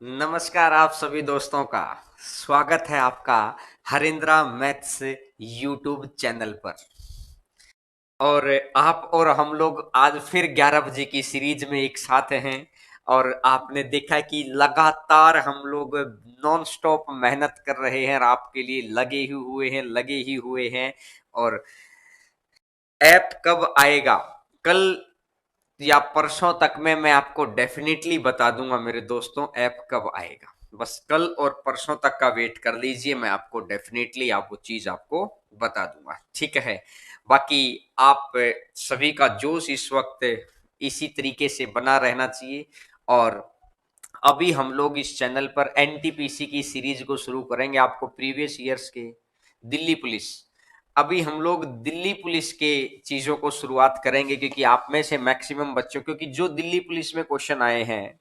नमस्कार आप सभी दोस्तों का स्वागत है आपका हरिंद्रा मैथ्स यूट्यूब चैनल पर। और आप और हम लोग आज फिर 11 बजे की सीरीज में एक साथ हैं। और आपने देखा कि लगातार हम लोग नॉन स्टॉप मेहनत कर रहे हैं और आपके लिए लगे ही हुए हैं। और ऐप कब आएगा, कल या परसों तक में मैं आपको डेफिनेटली बता दूंगा मेरे दोस्तों ऐप कब आएगा। बस कल और परसों तक का वेट कर लीजिए, मैं आपको डेफिनेटली आप वो चीज आपको बता दूंगा, ठीक है। बाकी आप सभी का जोश इस वक्त इसी तरीके से बना रहना चाहिए। और अभी हम लोग इस चैनल पर एनटीपीसी की सीरीज को शुरू करेंगे, आपको प्रीवियस ईयर्स के दिल्ली पुलिस, अभी हम लोग दिल्ली पुलिस के चीजों को शुरुआत करेंगे क्योंकि आप में से मैक्सिमम बच्चों, क्योंकि जो दिल्ली पुलिस में क्वेश्चन आए हैं,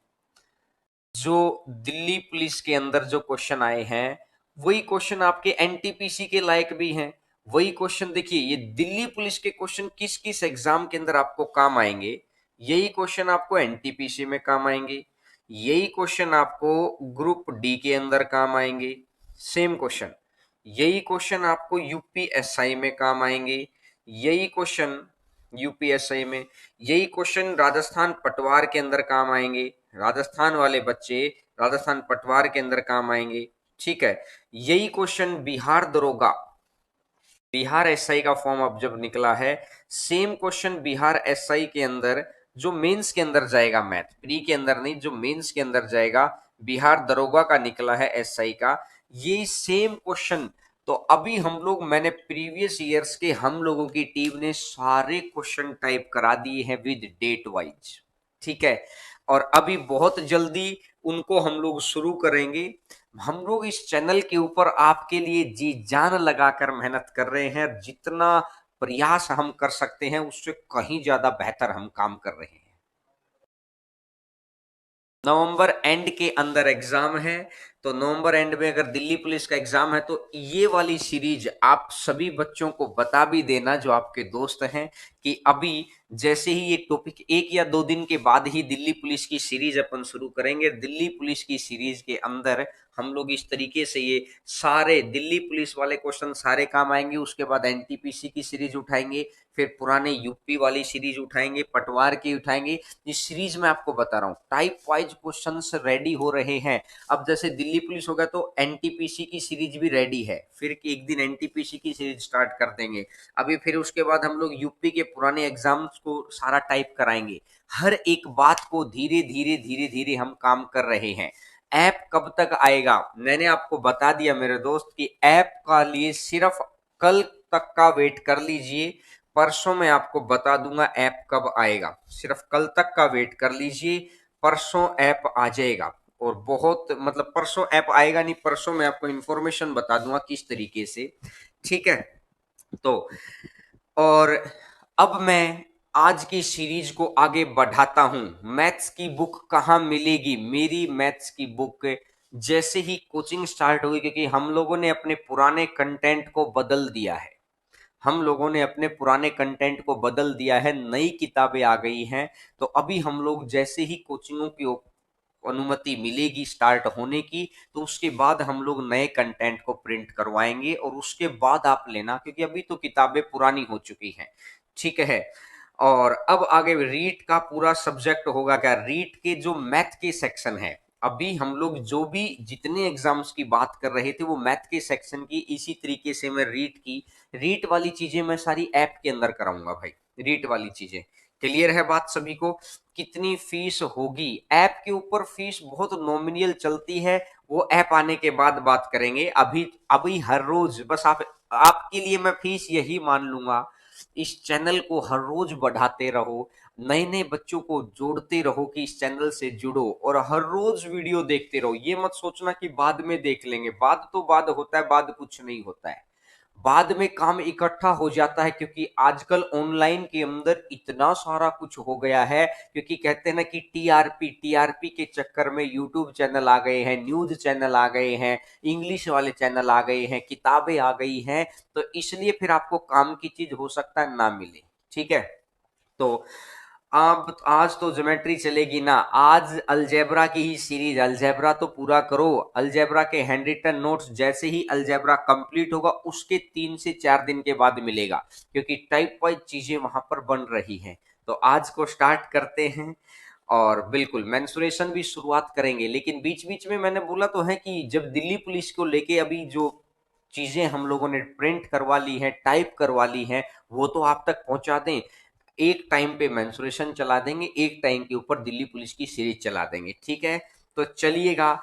जो दिल्ली पुलिस के अंदर जो क्वेश्चन आए हैं, वही क्वेश्चन आपके एनटीपीसी के लायक भी हैं। वही क्वेश्चन देखिए, ये दिल्ली पुलिस के क्वेश्चन किस किस एग्जाम के अंदर आपको काम आएंगे, यही क्वेश्चन आपको एनटीपीसी में काम आएंगे, यही क्वेश्चन आपको ग्रुप डी के अंदर काम आएंगे। सेम क्वेश्चन, यही क्वेश्चन आपको यूपीएसआई में काम आएंगे, यही क्वेश्चन यूपीएसआई में, यही क्वेश्चन राजस्थान पटवार के अंदर काम आएंगे, राजस्थान वाले बच्चे राजस्थान पटवार के अंदर काम आएंगे, ठीक है। यही क्वेश्चन बिहार दरोगा, बिहार एसआई का फॉर्म अब जब निकला है, सेम क्वेश्चन बिहार एसआई के अंदर जो मेंस के अंदर जाएगा, मैथ प्री के अंदर नहीं, जो मेंस के अंदर जाएगा, बिहार दरोगा का निकला है एसआई का, ये सेम क्वेश्चन। तो अभी हम लोग, मैंने प्रीवियस ईयर्स के हम लोगों की टीम ने सारे क्वेश्चन टाइप करा दिए हैं विद डेट वाइज, ठीक है। और अभी बहुत जल्दी उनको हम लोग शुरू करेंगे। हम लोग इस चैनल के ऊपर आपके लिए जी जान लगाकर मेहनत कर रहे हैं, जितना प्रयास हम कर सकते हैं उससे कहीं ज्यादा बेहतर हम काम कर रहे हैं। नवंबर एंड के अंदर एग्जाम है, तो नवंबर एंड में अगर दिल्ली पुलिस का एग्जाम है तो ये वाली सीरीज आप सभी बच्चों को बता भी देना जो आपके दोस्त हैं कि अभी जैसे ही ये टॉपिक 1 या 2 दिन के बाद ही दिल्ली पुलिस की सीरीज अपन शुरू करेंगे। दिल्ली पुलिस की सीरीज के अंदर हम लोग इस तरीके से ये सारे दिल्ली पुलिस वाले क्वेश्चन सारे काम आएंगे, उसके बाद एनटीपीसी की सीरीज उठाएंगे, फिर पुराने यूपी वाली सीरीज उठाएंगे, पटवार की उठाएंगे। इस सीरीज में आपको बता रहा हूँ टाइप वाइज क्वेश्चंस रेडी हो रहे हैं। अब जैसे दिल्ली पुलिस हो गया तो एनटीपीसी की सीरीज भी रेडी है, फिर एक दिन एनटीपीसी की सीरीज स्टार्ट कर देंगे। अभी फिर उसके बाद हम लोग यूपी के पुराने एग्जाम्स को सारा टाइप कराएंगे। हर एक बात को धीरे धीरे धीरे धीरे हम काम कर रहे हैं। ऐप कब तक आएगा, मैंने आपको बता दिया मेरे दोस्त कि ऐप का लिए सिर्फ कल तक का वेट कर लीजिए, परसों मैं आपको बता दूंगा ऐप कब आएगा। सिर्फ कल तक का वेट कर लीजिए, परसों ऐप आ जाएगा। और बहुत मतलब परसों ऐप आएगा नहीं, परसों मैं आपको इंफॉर्मेशन बता दूंगा किस तरीके से, ठीक है। तो और अब मैं आज की सीरीज को आगे बढ़ाता हूं। मैथ्स की बुक कहाँ मिलेगी, मेरी मैथ्स की बुक जैसे ही कोचिंग स्टार्ट हुई, क्योंकि हम लोगों ने अपने पुराने कंटेंट को बदल दिया है, हम लोगों ने अपने पुराने कंटेंट को बदल दिया है, नई किताबें आ गई हैं। तो अभी हम लोग जैसे ही कोचिंगों की अनुमति मिलेगी स्टार्ट होने की, तो उसके बाद हम लोग नए कंटेंट को प्रिंट करवाएंगे और उसके बाद आप लेना, क्योंकि अभी तो किताबें पुरानी हो चुकी हैं, ठीक है। और अब आगे रीट का पूरा सब्जेक्ट होगा क्या, रीट के जो मैथ के सेक्शन है, अभी हम लोग जो भी जितने एग्जाम्स की बात कर रहे थे वो मैथ के सेक्शन की, इसी तरीके से मैं रीट की, रीट वाली चीजें मैं सारी ऐप के अंदर कराऊंगा भाई। रीट वाली चीजें क्लियर है बात सभी को। कितनी फीस होगी, ऐप के ऊपर फीस बहुत नॉमिनल चलती है, वो ऐप आने के बाद बात करेंगे। अभी अभी हर रोज बस आप, आपके लिए मैं फीस यही मान लूंगा, इस चैनल को हर रोज बढ़ाते रहो, नए नए बच्चों को जोड़ते रहो कि इस चैनल से जुड़ो और हर रोज वीडियो देखते रहो। ये मत सोचना कि बाद में देख लेंगे, बाद तो बाद होता है, बाद कुछ नहीं होता है, बाद में काम इकट्ठा हो जाता है, क्योंकि आजकल ऑनलाइन के अंदर इतना सारा कुछ हो गया है। क्योंकि कहते हैं ना कि टीआरपी, टीआरपी के चक्कर में यूट्यूब चैनल आ गए हैं, न्यूज चैनल आ गए हैं, इंग्लिश वाले चैनल आ गए हैं, किताबें आ गई हैं, तो इसलिए फिर आपको काम की चीज हो सकता है ना मिले, ठीक है। तो अब आज तो ज्योमेट्री चलेगी ना, आज अलजेब्रा की ही सीरीज, अलजेब्रा तो पूरा करो। अलजेब्रा के हैंड रिटन नोट्स जैसे ही अलजेब्रा कंप्लीट होगा उसके 3 से 4 दिन के बाद मिलेगा, क्योंकि टाइप वाइज चीजें वहां पर बन रही हैं। तो आज को स्टार्ट करते हैं, और बिल्कुल मेंसुरेशन भी शुरुआत करेंगे। लेकिन बीच बीच में मैंने बोला तो है कि जब दिल्ली पुलिस को लेके अभी जो चीजें हम लोगों ने प्रिंट करवा ली है, टाइप करवा ली है, वो तो आप तक पहुंचा दें। एक टाइम पे मेंसुरेशन चला देंगे, एक टाइम के ऊपर दिल्ली पुलिस की सीरीज चला देंगे, ठीक है। तो चलिएगा,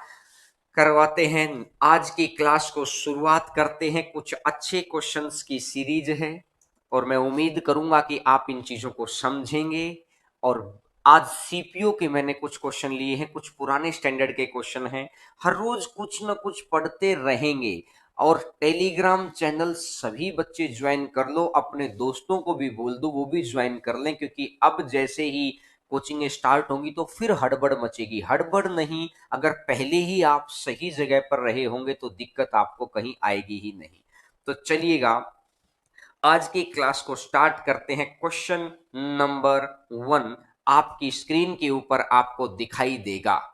करवाते हैं आज की क्लास को, शुरुआत करते हैं। कुछ अच्छे क्वेश्चंस की सीरीज है, और मैं उम्मीद करूंगा कि आप इन चीजों को समझेंगे। और आज सीपीओ के मैंने कुछ क्वेश्चन लिए हैं, कुछ पुराने स्टैंडर्ड के क्वेश्चन हैं। हर रोज कुछ ना कुछ पढ़ते रहेंगे। और टेलीग्राम चैनल सभी बच्चे ज्वाइन कर लो, अपने दोस्तों को भी बोल दो वो भी ज्वाइन कर लें, क्योंकि अब जैसे ही कोचिंग स्टार्ट होंगी तो फिर हड़बड़ मचेगी। हड़बड़ नहीं, अगर पहले ही आप सही जगह पर रहे होंगे तो दिक्कत आपको कहीं आएगी ही नहीं। तो चलिएगा, आज की क्लास को स्टार्ट करते हैं। क्वेश्चन नंबर 1 आपकी स्क्रीन के ऊपर आपको दिखाई देगा।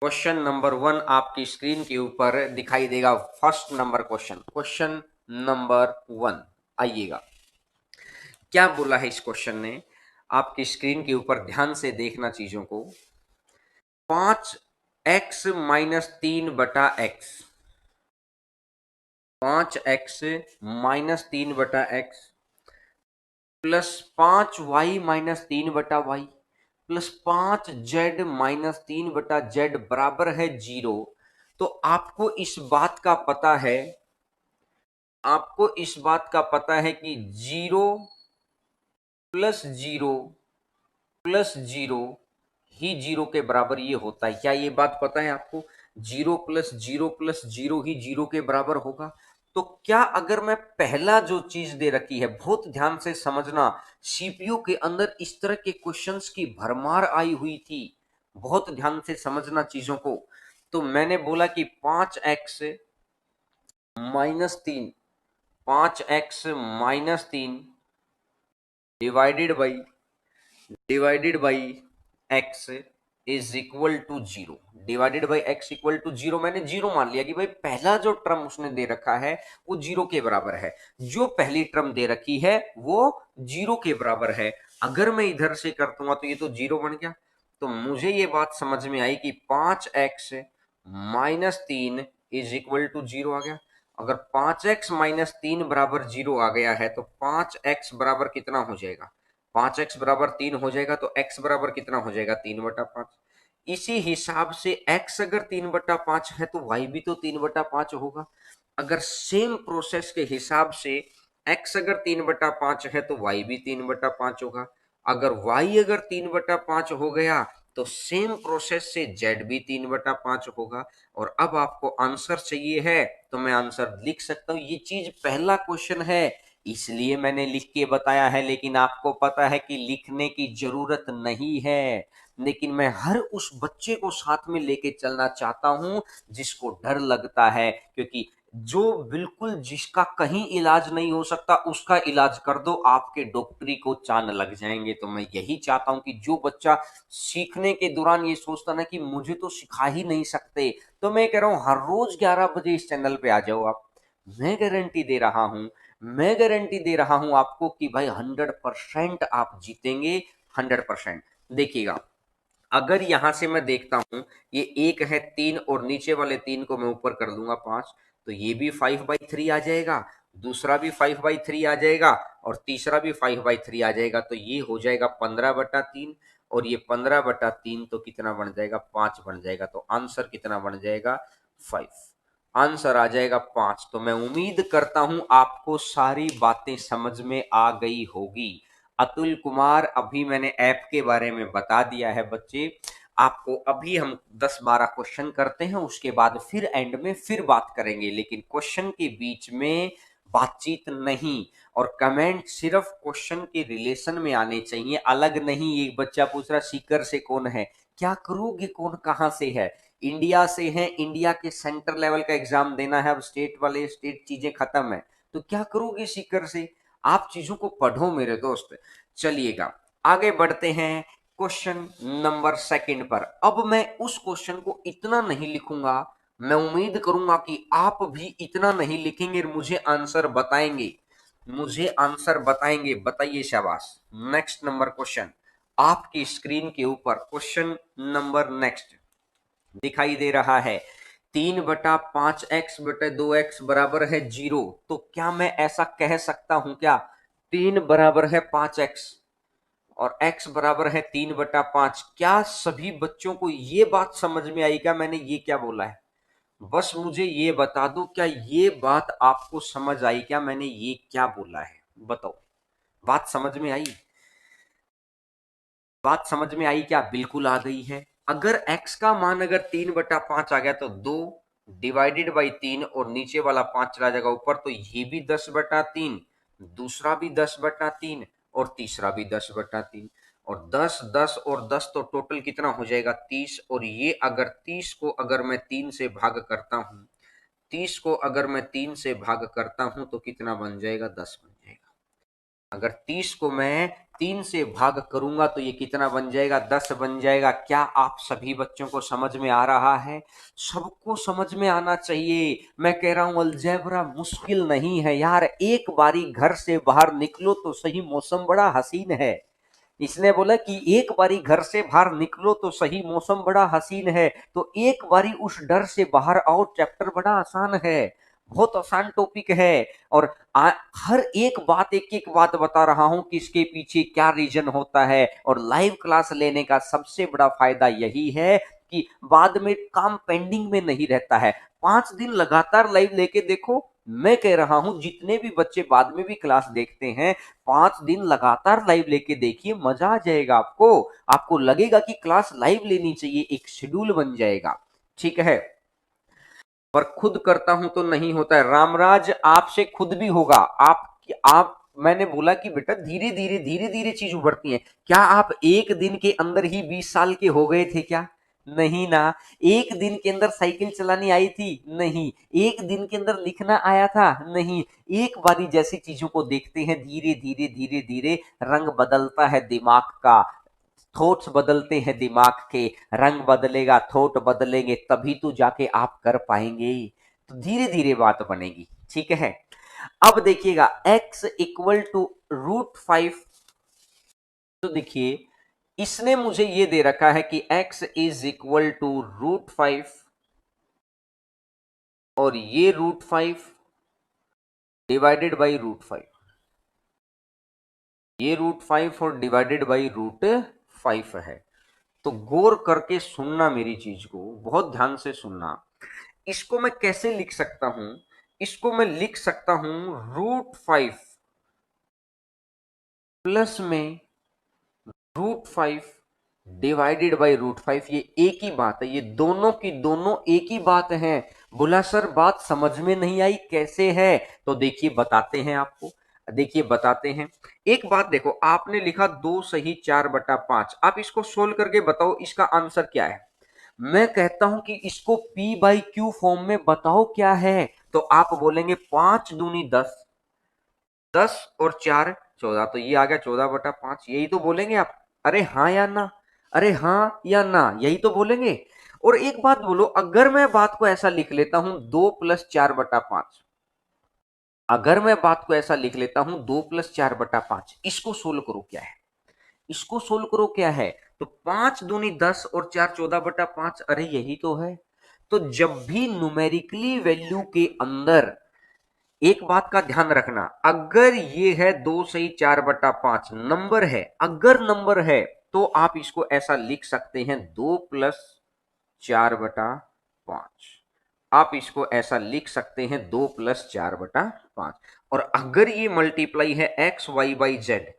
क्वेश्चन नंबर 1 आपकी स्क्रीन के ऊपर दिखाई देगा। First number question, question number 1, आइएगा। क्या बोला है इस क्वेश्चन ने, आपकी स्क्रीन के ऊपर ध्यान से देखना चीजों को। 5x-3 बटा x, 5x-3 बटा x प्लस 5y-3 बटा y प्लस 5z-3 बटा z बराबर है 0। तो आपको इस बात का पता है, आपको इस बात का पता है कि 0 + 0 + 0 ही 0 के बराबर ये होता है। क्या ये बात पता है आपको? 0 + 0 + 0 ही 0 के बराबर होगा। तो क्या अगर मैं पहला जो चीज दे रखी है, बहुत ध्यान से समझना, सीपीयू के अंदर इस तरह के क्वेश्चंस की भरमार आई हुई थी, बहुत ध्यान से समझना चीजों को। तो मैंने बोला कि 5x-3, 5x-3 divided by x is equal to 0। Divided by x equal to 0, मैंने 0 मान लिया कि भाई पहला जो टर्म उसने दे रखा है वो 0 के बराबर है। जो पहली टर्म दे रखी है वो 0 के बराबर है। अगर मैं इधर से कर दूंगा तो ये तो 0 बन गया। तो मुझे ये बात समझ में आई कि 5x-3 इज इक्वल टू 0 आ गया। अगर 5x-3 बराबर 0 आ गया है तो 5x बराबर कितना हो जाएगा? 5x बराबर 3 हो जाएगा। तो x बराबर कितना हो जाएगा? 3/5। इसी हिसाब से x अगर 3/5 है तो y भी तो 3/5 होगा। अगर सेम प्रोसेस के हिसाब से x अगर 3/5 है तो y भी 3/5 होगा। अगर y अगर 3/5 हो गया तो सेम प्रोसेस से z भी 3/5 होगा। और अब आपको आंसर चाहिए है तो मैं आंसर लिख सकता हूं। ये चीज पहला क्वेश्चन है इसलिए मैंने लिख के बताया है, लेकिन आपको पता है कि लिखने की जरूरत नहीं है। लेकिन मैं हर उस बच्चे को साथ में लेके चलना चाहता हूं जिसको डर लगता है, क्योंकि जो बिल्कुल जिसका कहीं इलाज नहीं हो सकता उसका इलाज कर दो, आपके डॉक्टरी को चांद लग जाएंगे। तो मैं यही चाहता हूं कि जो बच्चा सीखने के दौरान ये सोचता ना कि मुझे तो सिखा ही नहीं सकते, तो मैं कह रहा हूं हर रोज 11 बजे इस चैनल पे आ जाओ आप। मैं गारंटी दे रहा हूं, मैं गारंटी दे रहा हूं आपको कि भाई 100% आप जीतेंगे। 100% देखिएगा। अगर यहां से मैं देखता हूं, ये एक है 3 और नीचे वाले 3 को मैं ऊपर कर दूंगा 5, तो ये भी 5/3 आ जाएगा, दूसरा भी 5/3 आ जाएगा, और तीसरा भी 5/3 आ जाएगा। तो ये हो जाएगा 15/3, और ये 15/3 तो कितना बन जाएगा? 5 बन जाएगा। तो आंसर कितना बन जाएगा? 5। आंसर आ जाएगा 5। तो मैं उम्मीद करता हूं आपको सारी बातें समझ में आ गई होगी। अतुल कुमार, अभी मैंने ऐप के बारे में बता दिया है बच्चे आपको। अभी हम 10-12 क्वेश्चन करते हैं, उसके बाद फिर एंड में फिर बात करेंगे, लेकिन क्वेश्चन के बीच में बातचीत नहीं। और कमेंट सिर्फ क्वेश्चन के रिलेशन में आने चाहिए, अलग नहीं। एक बच्चा पूछ रहा सीकर से कौन है, क्या करोगे, कौन कहां से है? इंडिया से है, इंडिया के सेंटर लेवल का एग्जाम देना है। अब स्टेट वाले स्टेट चीजें खत्म है, तो क्या करोगे सीकर से? आप चीजों को पढ़ो मेरे दोस्त। चलिएगा, आगे बढ़ते हैं क्वेश्चन नंबर सेकंड पर। अब मैं उस क्वेश्चन को इतना नहीं लिखूंगा, मैं उम्मीद करूंगा कि आप भी इतना नहीं लिखेंगे, मुझे आंसर बताएंगे, मुझे आंसर बताएंगे। बताइए, शाबाश। नेक्स्ट नंबर क्वेश्चन आपकी स्क्रीन के ऊपर क्वेश्चन नंबर नेक्स्ट दिखाई दे रहा है। 3/5x/2x बराबर है 0। तो क्या मैं ऐसा कह सकता हूं क्या, 3 बराबर है 5x और x बराबर है 3/5? क्या सभी बच्चों को ये बात समझ में आई क्या, मैंने ये क्या बोला है? बस मुझे ये बता दो, क्या ये बात आपको समझ आई क्या, मैंने ये क्या बोला है? बताओ, बात समझ में आई? बात समझ में आई क्या? बिल्कुल आ गई है। अगर x का मान अगर 3/5 आ गया तो 2 डिवाइडेड बाई 3 और नीचे वाला 5 चला जाएगा ऊपर, तो ये भी 10/3, दूसरा भी 10/3 और तीसरा भी 10/3। और 10 10 और 10 तो टोटल कितना हो जाएगा 30। और ये अगर 30 को अगर मैं 3 से भाग करता हूं, 30 को अगर मैं 3 से भाग करता हूं तो कितना बन जाएगा, 10 बन जाएगा। अगर 30 को मैं 3 से भाग करूंगा तो ये कितना बन जाएगा, 10 बन जाएगा। क्या आप सभी बच्चों को समझ में आ रहा है? सबको समझ में आना चाहिए। मैं कह रहा हूं अलजेब्रा मुश्किल नहीं है यार, एक बारी घर से बाहर निकलो तो सही, मौसम बड़ा हसीन है। इसने बोला कि एक बारी घर से बाहर निकलो तो सही, मौसम बड़ा हसीन है। तो एक बारी उस डर से बाहर आओ, चैप्टर बड़ा आसान है, बहुत आसान टॉपिक है। और हर एक बात, एक एक बात बता रहा हूं कि इसके पीछे क्या रीजन होता है। और लाइव क्लास लेने का सबसे बड़ा फायदा यही है कि बाद में काम पेंडिंग में नहीं रहता है। 5 दिन लगातार लाइव लेके देखो, मैं कह रहा हूं जितने भी बच्चे बाद में भी क्लास देखते हैं, 5 दिन लगातार लाइव लेके देखिए, मजा आ जाएगा आपको। आपको लगेगा कि क्लास लाइव लेनी चाहिए, एक शेड्यूल बन जाएगा। ठीक है, पर खुद करता हूं तो नहीं होता है। रामराज, आपसे खुद भी होगा। आप मैंने बोला कि बेटा धीरे धीरे धीरे धीरे चीज उभरती है। क्या आप एक दिन के अंदर ही 20 साल के हो गए थे क्या? नहीं ना। एक दिन के अंदर साइकिल चलानी आई थी? नहीं। एक दिन के अंदर लिखना आया था? नहीं। एक बारी जैसी चीजों को देखते हैं, धीरे धीरे धीरे धीरे रंग बदलता है दिमाग का, थॉट्स बदलते हैं दिमाग के, रंग बदलेगा, थॉट बदलेंगे, तभी तो जाके आप कर पाएंगे। तो धीरे धीरे बात बनेगी। ठीक है, अब देखिएगा x इक्वल टू √5। तो देखिए, इसने मुझे ये दे रखा है कि x इज इक्वल टू √5 और ये √5 डिवाइडेड बाई √5, ये √5 और डिवाइडेड बाई √5 है। तो गौर करके सुनना मेरी चीज को, बहुत ध्यान से सुनना। इसको मैं कैसे लिख सकता हूं? इसको मैं लिख सकता हूं √5 प्लस में √5 डिवाइडेड बाई √5। ये एक ही बात है, ये दोनों की दोनों एक ही बात है। बोला सर बात समझ में नहीं आई, कैसे है? तो देखिए बताते हैं आपको, देखिए बताते हैं। एक बात देखो, आपने लिखा 2 सही 4/5। आप इसको सोल्व करके बताओ इसका आंसर क्या है। मैं कहता हूं कि इसको P बाई क्यू फॉर्म में बताओ क्या है, तो आप बोलेंगे 5 दूनी 10, 10 और 4 14, तो ये आ गया 14/5। यही तो बोलेंगे आप। अरे हाँ या ना, अरे हाँ या ना, यही तो बोलेंगे। और एक बात बोलो, अगर मैं बात को ऐसा लिख लेता हूं 2 + 4/5, अगर मैं बात को ऐसा लिख लेता हूं 2 + 4/5, इसको सोल्व करो क्या है, इसको सोल्व करो क्या है। तो 5 दूनी 10 और 4 14/5, अरे यही तो है। तो जब भी न्यूमेरिकली वैल्यू के अंदर एक बात का ध्यान रखना, अगर ये है 2 सही 4/5 नंबर है, अगर नंबर है तो आप इसको ऐसा लिख सकते हैं 2 + 4/5। आप इसको ऐसा लिख सकते हैं 2 + 4/5। और अगर ये मल्टीप्लाई है X Y by Z,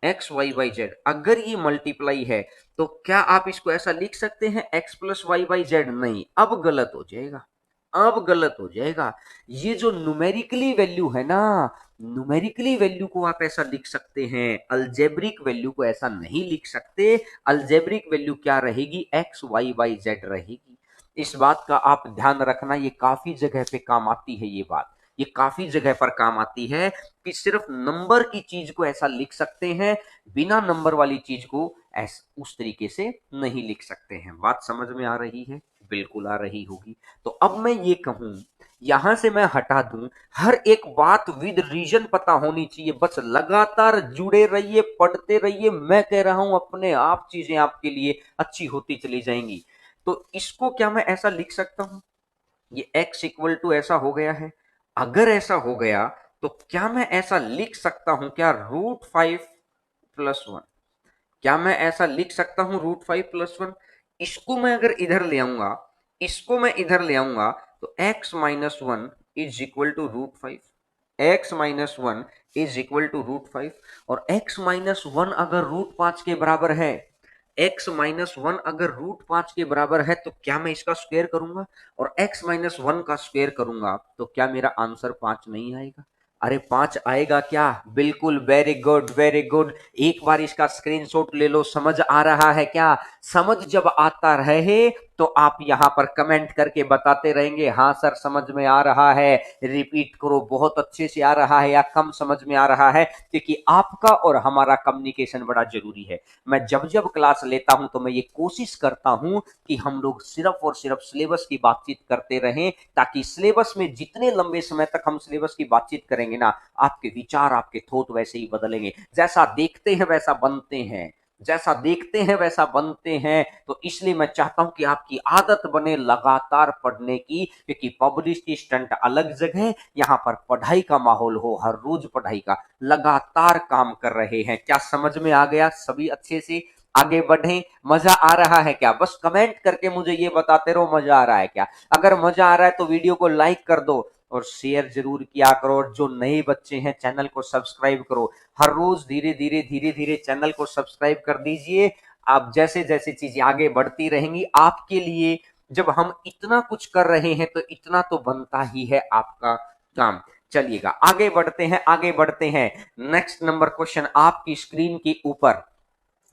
X Y by Z, अगर ये मल्टीप्लाई है तो क्या आप इसको ऐसा लिख सकते हैं x + y बाई जेड? नहीं, अब गलत हो जाएगा, अब गलत हो जाएगा। ये जो न्यूमेरिकली वैल्यू है ना, न्यूमेरिकली वैल्यू को आप ऐसा लिख सकते हैं, अल्जेब्रिक वैल्यू को ऐसा नहीं लिख सकते। अल्जेब्रिक वैल्यू क्या रहेगी, एक्स वाई बाई जेड रहेगी। इस बात का आप ध्यान रखना, ये काफी जगह पे काम आती है ये बात। ये काफी जगह पर काम आती है कि सिर्फ नंबर की चीज को ऐसा लिख सकते हैं, बिना नंबर वाली चीज को ऐसा उस तरीके से नहीं लिख सकते हैं। बात समझ में आ रही है? बिल्कुल आ रही होगी। तो अब मैं ये कहूं, यहां से मैं हटा दूं, हर एक बात विद रीजन पता होनी चाहिए, बस लगातार जुड़े रहिए, पढ़ते रहिए, मैं कह रहा हूं अपने आप चीजें आपके लिए अच्छी होती चली जाएंगी। तो इसको क्या मैं ऐसा लिख सकता हूं, ये x इक्वल टू ऐसा हो गया है, अगर ऐसा हो गया तो क्या मैं ऐसा लिख सकता हूं क्या √5 + 1, क्या मैं ऐसा लिख सकता हूं √5 + 1? इसको मैं अगर इधर ले आऊंगा, इसको मैं इधर ले आऊंगा, तो x-1 is equal to √5, x-1 is equal to √5, और x-1 अगर √5 के बराबर है, x-1 अगर √5 के बराबर है, तो क्या मैं इसका स्क्वायर करूंगा और x-1 का स्क्वायर करूंगा तो क्या मेरा आंसर 5 नहीं आएगा? अरे 5 आएगा क्या? बिल्कुल, वेरी गुड वेरी गुड। एक बार इसका स्क्रीनशॉट ले लो, समझ आ रहा है क्या? समझ जब आता रहे तो आप यहां पर कमेंट करके बताते रहेंगे, हाँ सर समझ में आ रहा है, रिपीट करो, बहुत अच्छे से आ रहा है या कम समझ में आ रहा है, क्योंकि आपका और हमारा कम्युनिकेशन बड़ा जरूरी है। मैं जब जब क्लास लेता हूं तो मैं ये कोशिश करता हूं कि हम लोग सिर्फ और सिर्फ सिलेबस की बातचीत करते रहें, ताकि सिलेबस में जितने लंबे समय तक हम सिलेबस की बातचीत करेंगे ना, आपके विचार, आपके थॉट वैसे ही बदलेंगे। जैसा देखते हैं वैसा बनते हैं, जैसा देखते हैं वैसा बनते हैं। तो इसलिए मैं चाहता हूं कि आपकी आदत बने लगातार पढ़ने की, क्योंकि पब्लिश की स्टंट अलग जगह, यहां पर पढ़ाई का माहौल हो, हर रोज पढ़ाई का, लगातार काम कर रहे हैं। क्या समझ में आ गया? सभी अच्छे से आगे बढ़ें। मजा आ रहा है क्या? बस कमेंट करके मुझे ये बताते रहो मजा आ रहा है क्या। अगर मजा आ रहा है तो वीडियो को लाइक कर दो और शेयर जरूर किया करो, और जो नए बच्चे हैं चैनल को सब्सक्राइब करो। हर रोज धीरे धीरे धीरे धीरे चैनल को सब्सक्राइब कर दीजिए। आप जैसे जैसे चीजें आगे बढ़ती रहेंगी आपके लिए, जब हम इतना कुछ कर रहे हैं तो इतना तो बनता ही है आपका काम। चलिएगा आगे बढ़ते हैं, आगे बढ़ते हैं। नेक्स्ट नंबर क्वेश्चन आपकी स्क्रीन के ऊपर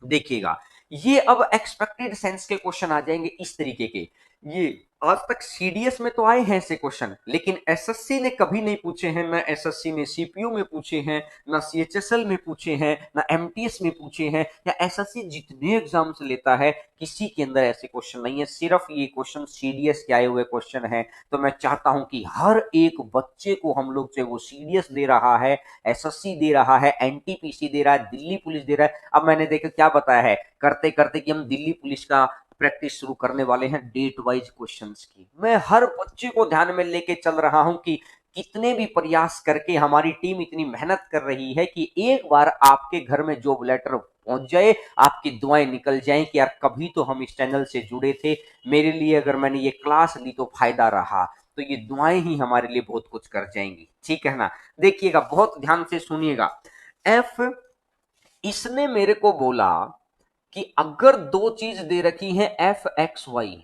देखिएगा। ये अब एक्सपेक्टेड सेंस के क्वेश्चन आ जाएंगे इस तरीके के। ये आज तक सीडीएस में तो आए हैं ऐसे क्वेश्चन, लेकिन एसएससी ने कभी नहीं पूछे हैं। ना एसएससी ने सीपीयू में पूछे हैं, ना सीएचएसएल में पूछे हैं, ना एमटीएस में पूछे हैं, या एसएससी जितने एग्जाम्स लेता है किसी के अंदर ऐसे क्वेश्चन नहीं है। सिर्फ ये क्वेश्चन सीडीएस के आए हुए क्वेश्चन है। तो मैं चाहता हूं कि हर एक बच्चे को हम लोग, चाहे वो सीडीएस दे रहा है, एसएससी दे रहा है, एनटीपीसी दे रहा है, दिल्ली पुलिस दे रहा है। अब मैंने देखा क्या बताया है करते करते कि हम दिल्ली पुलिस का प्रैक्टिस शुरू करने वाले हैं, डेट वाइज क्वेश्चंस की। मैं हर बच्चे को ध्यान में लेके चल रहा हूं कि कितने भी प्रयास करके हमारी टीम इतनी मेहनत कर रही है कि एक बार आपके घर में जॉब लेटर पहुंच जाए, आपकी दुआएं निकल जाएं कि यार कभी तो हम इस चैनल से जुड़े थे, मेरे लिए अगर मैंने ये क्लास ली तो फायदा रहा। तो ये दुआएं ही हमारे लिए बहुत कुछ कर जाएंगी, ठीक है ना। देखिएगा, बहुत ध्यान से सुनिएगा। एफ, इसने मेरे को बोला कि अगर दो चीज दे रखी है एफ एक्स वाई,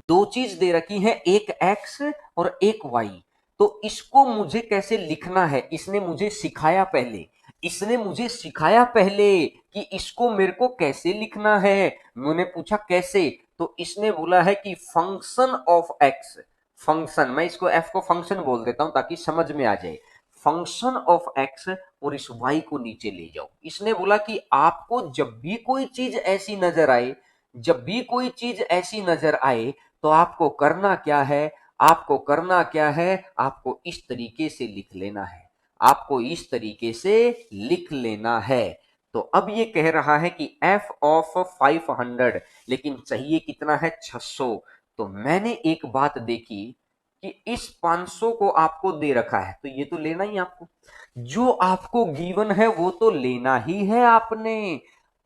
दो चीज दे रखी है, एक एक्स और एक वाई, तो इसको मुझे कैसे लिखना है, इसने मुझे सिखाया पहले, इसने मुझे सिखाया पहले कि इसको मेरे को कैसे लिखना है। मैंने पूछा कैसे, तो इसने बोला है कि फंक्शन ऑफ एक्स, फंक्शन, मैं इसको एफ को फंक्शन बोल देता हूं ताकि समझ में आ जाए, फंक्शन ऑफ एक्स, और इस वाई को नीचे ले जाओ। इसने बोला कि आपको जब भी कोई चीज ऐसी नजर आए, जब भी कोई चीज ऐसी नजर आए, तो आपको करना क्या है, आपको करना क्या है, आपको इस तरीके से लिख लेना है, आपको इस तरीके से लिख लेना है। तो अब ये कह रहा है कि f ऑफ 500, लेकिन चाहिए कितना है, 600। तो मैंने एक बात देखी कि इस 500 को आपको दे रखा है तो ये तो लेना ही आपको, जो आपको गिवन है वो तो लेना ही है आपने।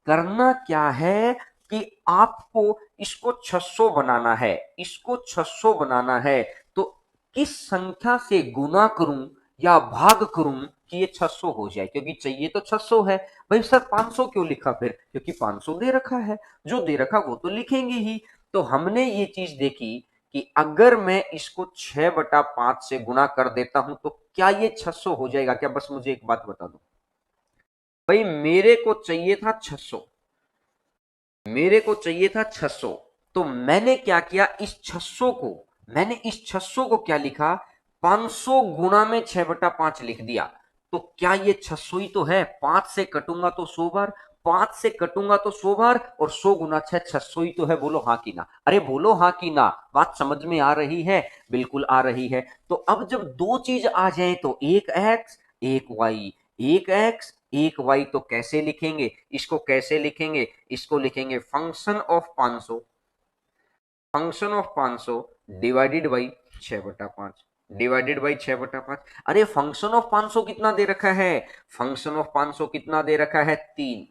करना क्या है कि आपको इसको 600 बनाना है, इसको 600 बनाना है। तो किस संख्या से गुना करूं या भाग करूं कि ये 600 हो जाए, क्योंकि चाहिए तो 600 है। भाई सर 500 क्यों लिखा फिर, क्योंकि 500 दे रखा है, जो दे रखा वो तो लिखेंगे ही। तो हमने ये चीज देखी कि अगर मैं इसको 6/5 से गुना कर देता हूं तो क्या ये 600 हो जाएगा क्या? बस मुझे एक बात बता दो भाई, मेरे को चाहिए था 600, मेरे को चाहिए था 600। तो मैंने क्या किया, इस 600 को, मैंने इस 600 को क्या लिखा, 500 गुणा में 6/5 लिख दिया, तो क्या ये 600 ही तो है? 5 से कटूंगा तो 100 बार, 5 से कटूंगा तो 100 बार, और 100 गुना 6 600 ही तो है। बोलो हाँ कि ना? अरे बोलो हाँ कि ना? बात समझ में आ रही है? बिल्कुल आ रही है। तो अब जब दो चीज आ जाए तो एक एक्स एक वाई, एक एक्स एक वाई, तो कैसे लिखेंगे इसको? कैसे लिखेंगे इसको? लिखेंगे function of 500, function of 500 divided by 6/5, divided by 6/5। अरे फंक्शन ऑफ 500 कितना दे रखा है? फंक्शन ऑफ 500 कितना दे रखा है? 3,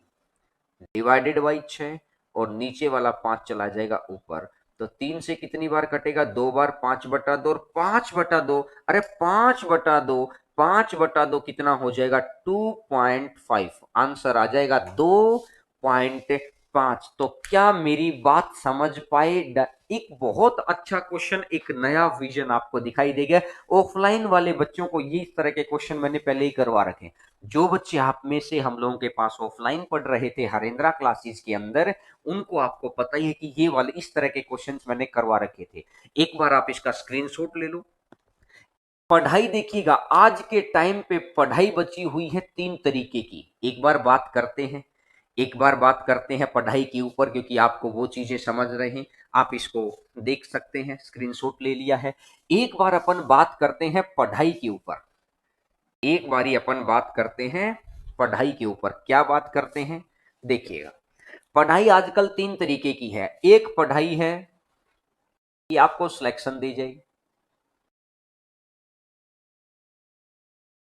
डिवाइडेड बाई 6, और नीचे वाला 5 चला जाएगा ऊपर। तो 3 से कितनी बार कटेगा? 2 बार, 5/2, और 5/2, अरे 5/2, 5/2 कितना हो जाएगा? 2.5। आंसर आ जाएगा 2.5। तो क्या मेरी बात समझ पाए? एक बहुत अच्छा क्वेश्चन, एक नया विजन आपको दिखाई देगा। ऑफलाइन वाले बच्चों को ये इस तरह के क्वेश्चन मैंने पहले ही करवा रखे। जो बच्चे आप में से हम लोगों के पास ऑफलाइन पढ़ रहे थे हरेंद्रा क्लासेस के अंदर, उनको आपको पता ही है कि ये वाले इस तरह के क्वेश्चंस मैंने करवा रखे थे। एक बार आप इसका स्क्रीनशॉट ले लो। पढ़ाई देखिएगा, आज के टाइम पे पढ़ाई बची हुई है 3 तरीके की। एक बार बात करते हैं, एक बार बात करते हैं पढ़ाई के ऊपर, क्योंकि आपको वो चीजें समझ रहे हैं। आप इसको देख सकते हैं, स्क्रीनशॉट ले लिया है। एक बार अपन बात करते हैं पढ़ाई के ऊपर, एक बारी अपन बात करते हैं पढ़ाई के ऊपर। क्या बात करते हैं? देखिएगा, पढ़ाई आजकल 3 तरीके की है। एक पढ़ाई है कि आपको सिलेक्शन दी जाए,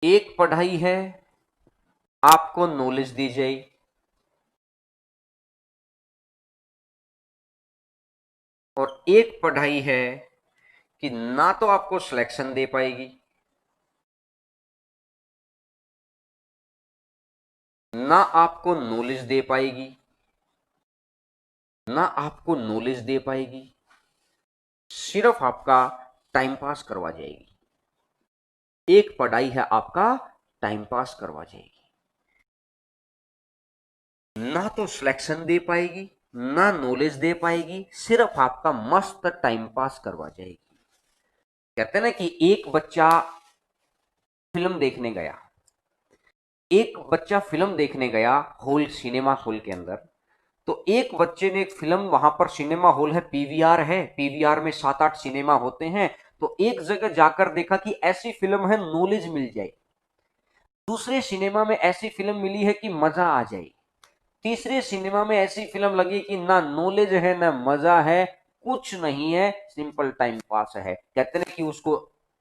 एक पढ़ाई है आपको नॉलेज दी जाए, और एक पढ़ाई है कि ना तो आपको सिलेक्शन दे पाएगी, ना आपको नॉलेज दे पाएगी, ना आपको नॉलेज दे पाएगी, सिर्फ आपका टाइम पास करवा जाएगी। एक पढ़ाई है आपका टाइम पास करवा जाएगी, ना तो सिलेक्शन दे पाएगी, ना नॉलेज दे पाएगी, सिर्फ आपका मस्त टाइम पास करवा जाएगी। कहते हैं ना कि एक बच्चा फिल्म देखने गया, एक बच्चा फिल्म देखने गया हॉल, सिनेमा हॉल के अंदर। तो एक बच्चे ने एक फिल्म, वहां पर सिनेमा हॉल है, पीवीआर है, पीवीआर में 7-8 सिनेमा होते हैं। तो एक जगह जाकर देखा कि ऐसी फिल्म है नॉलेज मिल जाए, दूसरे सिनेमा में ऐसी फिल्म मिली है कि मजा आ जाए, तीसरे सिनेमा में ऐसी फिल्म लगी कि ना नॉलेज है ना मजा है, कुछ नहीं है, सिंपल टाइम पास है। कहते हैं कि उसको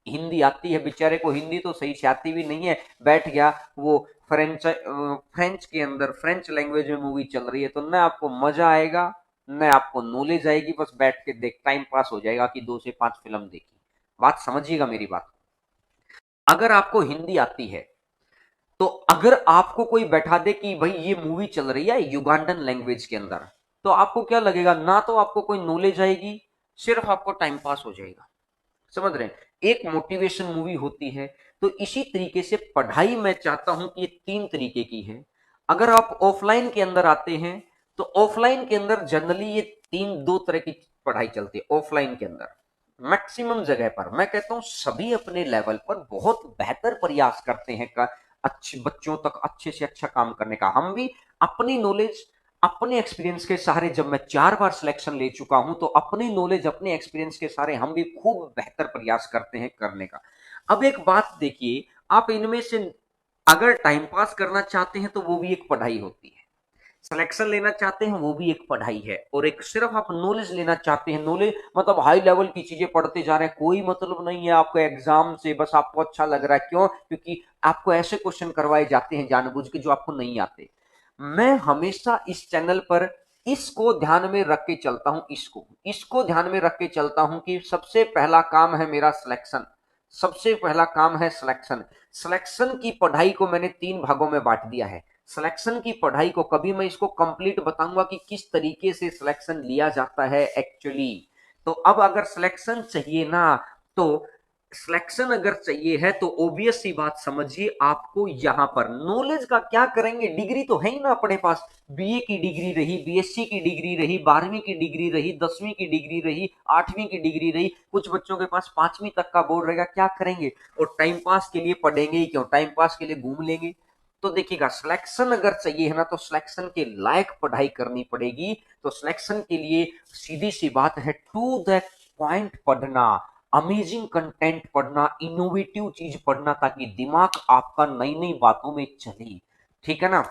हिंदी आती है, बेचारे को हिंदी तो सही से आती भी नहीं है, बैठ गया वो फ्रेंच के अंदर, फ्रेंच लैंग्वेज में मूवी चल रही है, तो ना आपको मजा आएगा ना आपको नॉलेज आएगी, बस बैठ के देख टाइम पास हो जाएगा कि 2 से 5 फिल्म देखी। बात समझिएगा मेरी बात। अगर आपको हिंदी आती है, तो अगर आपको कोई बैठा दे कि भाई ये मूवी चल रही है युगांडन लैंग्वेज के अंदर, तो आपको क्या लगेगा? ना तो आपको कोई नॉलेज आएगी, सिर्फ आपको टाइम पास हो जाएगा। समझ रहे हैं? एक मोटिवेशन मूवी होती है। तो इसी तरीके से पढ़ाई मैं चाहता हूं कि ये 3 तरीके की है। अगर आप ऑफलाइन के अंदर आते हैं, तो ऑफलाइन के अंदर जनरली ये 2 तरह की पढ़ाई चलती है। ऑफलाइन के अंदर मैक्सिमम जगह पर, मैं कहता हूं सभी अपने लेवल पर बहुत बेहतर प्रयास करते हैं का अच्छे बच्चों तक अच्छे से अच्छा काम करने का। हम भी अपनी नॉलेज, अपने एक्सपीरियंस के सहारे, जब मैं 4 बार सिलेक्शन ले चुका हूं, तो अपनी नॉलेज, अपने एक्सपीरियंस के सहारे हम भी खूब बेहतर प्रयास करते हैं करने का। अब एक बात देखिए, आप इनमें से अगर टाइम पास करना चाहते हैं तो वो भी एक पढ़ाई होती है, सिलेक्शन लेना चाहते हैं वो भी एक पढ़ाई है, और एक सिर्फ आप नॉलेज लेना चाहते हैं, नॉलेज मतलब हाई लेवल की चीजें पढ़ते जा रहे हैं, कोई मतलब नहीं है आपको एग्जाम से, बस आपको अच्छा लग रहा है। क्यों? क्योंकि आपको ऐसे क्वेश्चन करवाए जाते हैं जानबूझ के जो आपको नहीं आते। मैं हमेशा इस चैनल पर इसको ध्यान में रख के चलता हूं, इसको इसको ध्यान में रख के चलता हूं कि सबसे पहला काम है मेरा सिलेक्शन, सबसे पहला काम है सिलेक्शन। सिलेक्शन की पढ़ाई को मैंने 3 भागों में बांट दिया है। सिलेक्शन की पढ़ाई को कभी मैं इसको कंप्लीट बताऊंगा कि किस तरीके से सिलेक्शन लिया जाता है एक्चुअली। तो अब अगर सिलेक्शन चाहिए ना, तो सिलेक्शन अगर चाहिए है तो ओबियस सी बात समझिए, आपको यहां पर नॉलेज का क्या करेंगे, डिग्री तो है ही ना अपने पास, बीए की डिग्री रही, बीएससी की डिग्री रही, 12वीं की डिग्री रही, 10वीं की डिग्री रही, 8वीं की डिग्री रही, कुछ बच्चों के पास 5वीं तक का बोर्ड रहेगा, क्या करेंगे, और टाइम पास के लिए पढ़ेंगे ही क्यों, टाइम पास के लिए घूम लेंगे। तो देखिएगा, सिलेक्शन अगर चाहिए है ना तो सिलेक्शन के लायक पढ़ाई करनी पड़ेगी। तो सिलेक्शन के लिए सीधी सी बात है, टू द पॉइंट पढ़ना, अमेजिंग कंटेंट पढ़ना, इनोवेटिव चीज पढ़ना, ताकि दिमाग आपका नई नई बातों में चले। ठीक है ना,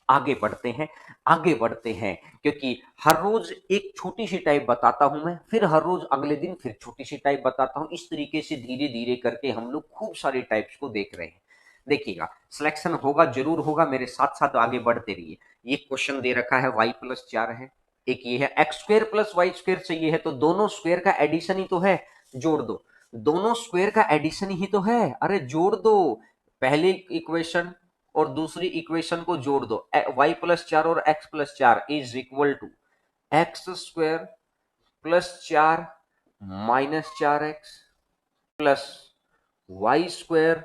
आगे बढ़ते हैं, आगे बढ़ते हैं, क्योंकि हर रोज एक छोटी सी टाइप बताता हूं मैं, फिर हर रोज अगले दिन फिर छोटी सी टाइप बताता हूं, इस तरीके से धीरे धीरे करके हम लोग खूब सारी टाइप्स को देख रहे हैं। देखिएगा, सिलेक्शन होगा, जरूर होगा, मेरे साथ साथ आगे बढ़ते रहिए। ये क्वेश्चन दे रखा है y+4 है, एक ये है x² + y² चाहिए है, तो दोनों स्क्वायर का एडिशन ही तो है, जोड़ दो, दोनों स्क्वायर का एडिशन ही तो है, अरे जोड़ दो, पहली इक्वेशन और दूसरी इक्वेशन को जोड़ दो, y+4 और x+4 is equal to x² + 4 -4x plus y²